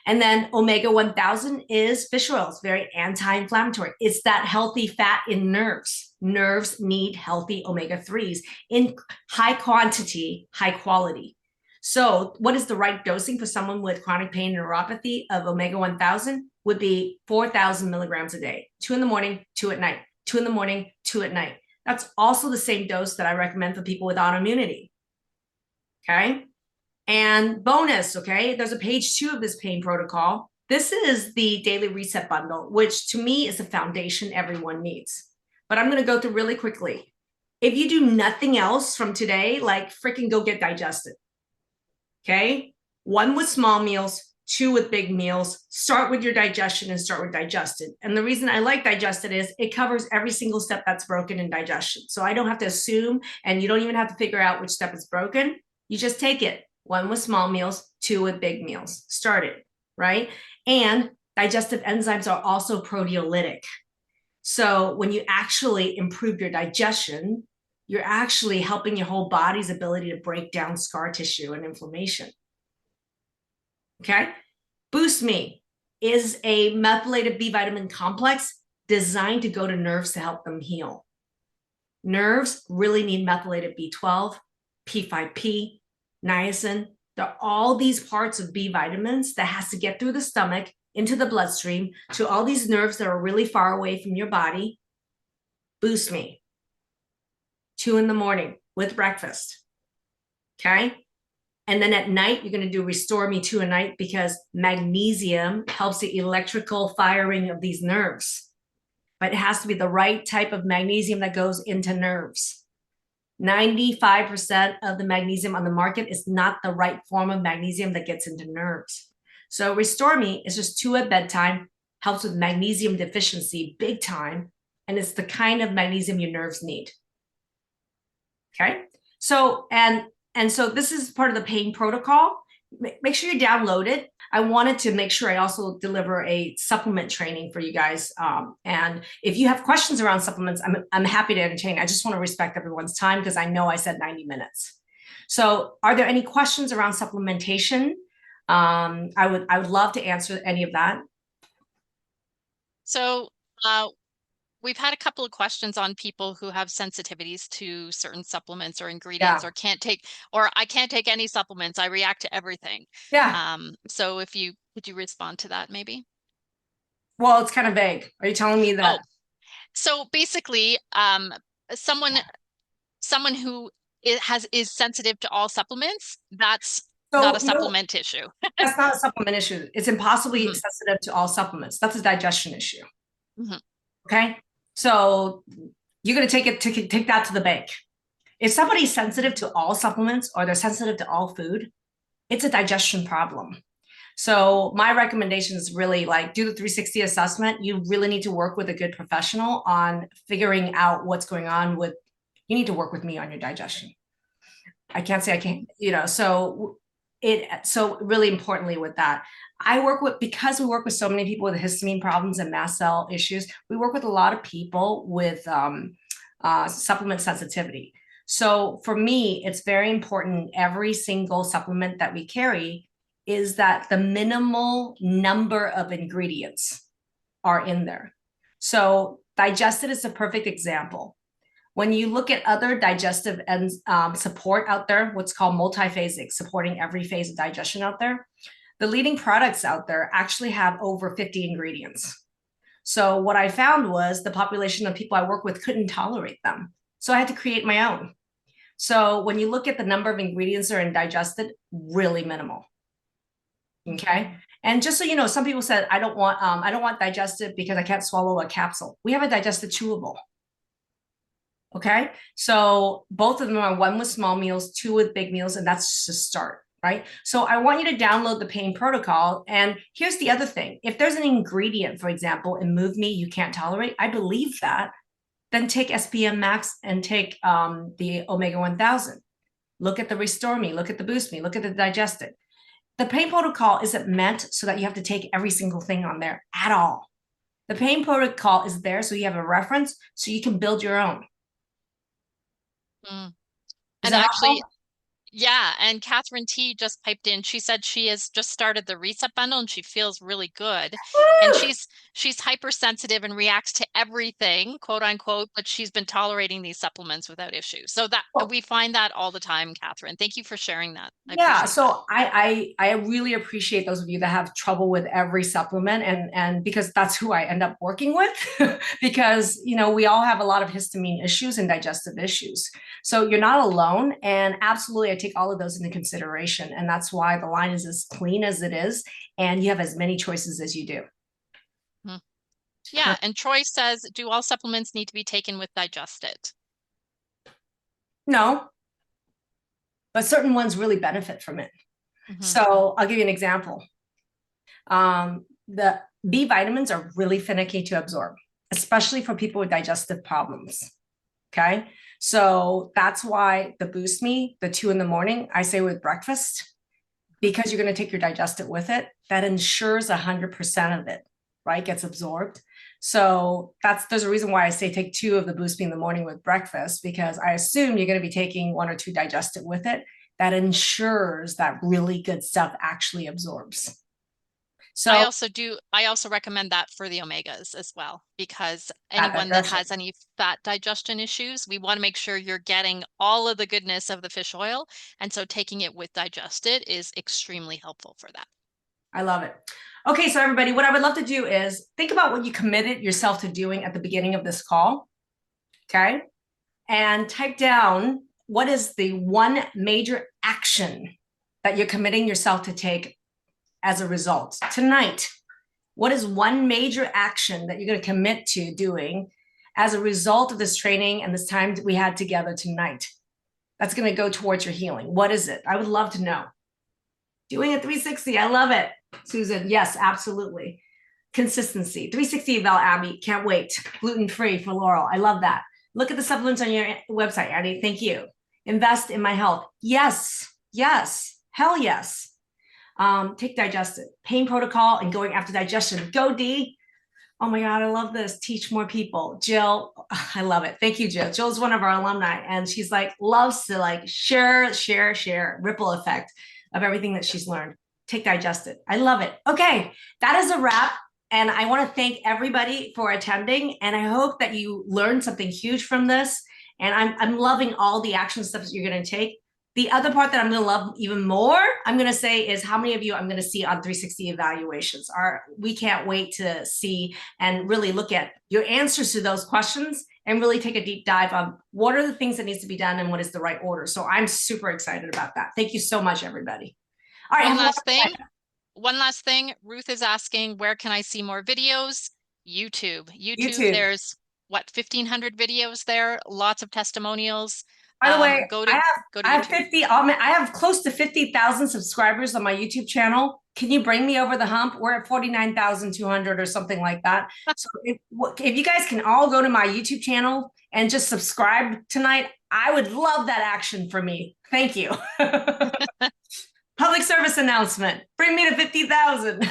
and then omega 1000 is fish oil. It's very anti-inflammatory. It's that healthy fat in nerves. Nerves need healthy omega-3s in high quantity, high quality. So what is the right dosing for someone with chronic pain and neuropathy of omega 1000 would be 4,000 milligrams a day, 2 in the morning, 2 at night, 2 in the morning, 2 at night. That's also the same dose that I recommend for people with autoimmunity. Okay. And bonus, okay, there's a page 2 of this pain protocol. This is the daily reset bundle, which to me is the foundation everyone needs. But I'm going to go through really quickly. If you do nothing else from today, like freaking go get digested. Okay. 1 with small meals, 2 with big meals. Start with your digestion and start with digested. And the reason I like digested is it covers every single step that's broken in digestion. So I don't have to assume, and you don't even have to figure out which step is broken. You just take it. 1 with small meals, 2 with big meals. Start it, right? And digestive enzymes are also proteolytic. So when you actually improve your digestion, you're actually helping your whole body's ability to break down scar tissue and inflammation. Okay? Boost Me is a methylated B vitamin complex designed to go to nerves to help them heal. Nerves really need methylated B12, P5P, niacin. There are all these parts of B vitamins that has to get through the stomach, into the bloodstream to all these nerves that are really far away from your body. Boost me. 2 in the morning with breakfast. Okay. And then at night, you're going to do Restore Me 2 a night, because magnesium helps the electrical firing of these nerves. But it has to be the right type of magnesium that goes into nerves. 95% of the magnesium on the market is not the right form of magnesium that gets into nerves. So Restore Me is just 2 at bedtime, helps with magnesium deficiency big time, and it's the kind of magnesium your nerves need. Okay, so and so this is part of the pain protocol. Make sure you download it. I wanted to make sure I also deliver a supplement training for you guys. And if you have questions around supplements, I'm happy to entertain. I just want to respect everyone's time, because I know I said 90 minutes. So are there any questions around supplementation? I would love to answer any of that. So we've had a couple of questions on people who have sensitivities to certain supplements or ingredients, or I can't take any supplements. I react to everything. Yeah. So could you respond to that maybe? Well, it's kind of vague. Are you telling me that? Oh, so basically, someone who is sensitive to all supplements, that's not a supplement issue. That's not a supplement issue. It's impossibly sensitive to all supplements. That's a digestion issue. Okay. So you're going to take that to the bank. If somebody's sensitive to all supplements, or they're sensitive to all food, it's a digestion problem. So my recommendation is really like, do the 360 assessment. You really need to work with a good professional on figuring out what's going on with, you need to work with me on your digestion. I can't say I can't, so really importantly with that, because we work with so many people with histamine problems and mast cell issues, we work with a lot of people with supplement sensitivity. So for me, it's very important, every single supplement that we carry, is that the minimal number of ingredients are in there. So Digested is a perfect example. When you look at other digestive and support out there, what's called multiphasic, supporting every phase of digestion out there, the leading products out there actually have over 50 ingredients. So what I found was the population of people I work with couldn't tolerate them. So I had to create my own. So when you look at the number of ingredients that are in Digested, really minimal. Okay. And just so you know, some people said, I don't want Digested because I can't swallow a capsule. We have a Digested chewable. Okay. So both of them are, 1 with small meals, 2 with big meals, and that's just a start, right? So I want you to download the pain protocol. And here's the other thing. If there's an ingredient, for example, in Move Me you can't tolerate, I believe that, then take SPM Max and take the Omega 1000. Look at the Restore Me, look at the Boost Me, look at the Digested. The pain protocol isn't meant so that you have to take every single thing on there at all. The pain protocol is there so you have a reference, so you can build your own. And actually, yeah, and Catherine T just piped in. She said she has just started the Reset Bundle and she feels really good. Woo! And she's hypersensitive and reacts to everything, quote unquote, but she's been tolerating these supplements without issue. So that we find that all the time, Catherine. Thank you for sharing that. So I really appreciate those of you that have trouble with every supplement, and because that's who I end up working with, because we all have a lot of histamine issues and digestive issues. So you're not alone, and absolutely I take all of those into consideration, and that's why the line is as clean as it is, and you have as many choices as you do. Yeah, and Troy says, do all supplements need to be taken with Digested? No, but certain ones really benefit from it. So I'll give you an example. The B vitamins are really finicky to absorb, especially for people with digestive problems. Okay. So that's why the Boost Me, the 2 in the morning, I say with breakfast, because you're going to take your Digested with it, that ensures 100% of it, right, gets absorbed. So there's a reason why I say take 2 of the Boost Me in the morning with breakfast, because I assume you're going to be taking 1 or 2 Digested with it. That ensures that really good stuff actually absorbs. So I also recommend that for the omegas as well, because anyone that has any fat digestion issues, we want to make sure you're getting all of the goodness of the fish oil. And so taking it with Digested is extremely helpful for that. I love it. Okay, so everybody, what I would love to do is think about what you committed yourself to doing at the beginning of this call. Okay. And type down what is the one major action that you're committing yourself to take as a result tonight. What is one major action that you're going to commit to doing as a result of this training and this time that we had together tonight? That's going to go towards your healing. What is it? I would love to know. Doing a 360. I love it. Susan, yes, absolutely. Consistency. 360 Val Abby. Can't wait. Gluten-free for Laurel. I love that. Look at the supplements on your website, Addie. Thank you. Invest in my health. Yes. Yes. Hell yes. Take digestive. Pain protocol and going after digestion. Go D. Oh my God, I love this. Teach more people. Jill, I love it. Thank you, Jill. Jill's one of our alumni, and she's like, loves to like share, ripple effect of everything that she's learned. Take digestive. I love it. Okay, that is a wrap. And I want to thank everybody for attending. And I hope that you learned something huge from this. And I'm loving all the action steps that you're going to take. The other part that I'm going to love even more, I'm going to say, is how many of you I'm going to see on 360 evaluations. We can't wait to see and really look at your answers to those questions and really take a deep dive on what are the things that needs to be done and what is the right order. So I'm super excited about that. Thank you so much, everybody. All right. One last thing. Ruth is asking, where can I see more videos? YouTube. There's what, 1,500 videos there, lots of testimonials. By the way, go to I have 50. I have close to 50,000 subscribers on my YouTube channel. Can you bring me over the hump? We're at 49,200 or something like that. So if you guys can all go to my YouTube channel and just subscribe tonight, I would love that action for me. Thank you. Public service announcement. Bring me to 50,000.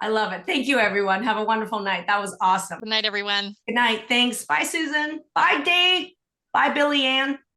I love it. Thank you, everyone. Have a wonderful night. That was awesome. Good night, everyone. Good night. Thanks. Bye, Susan. Bye, Dee. Bye, Billy Ann.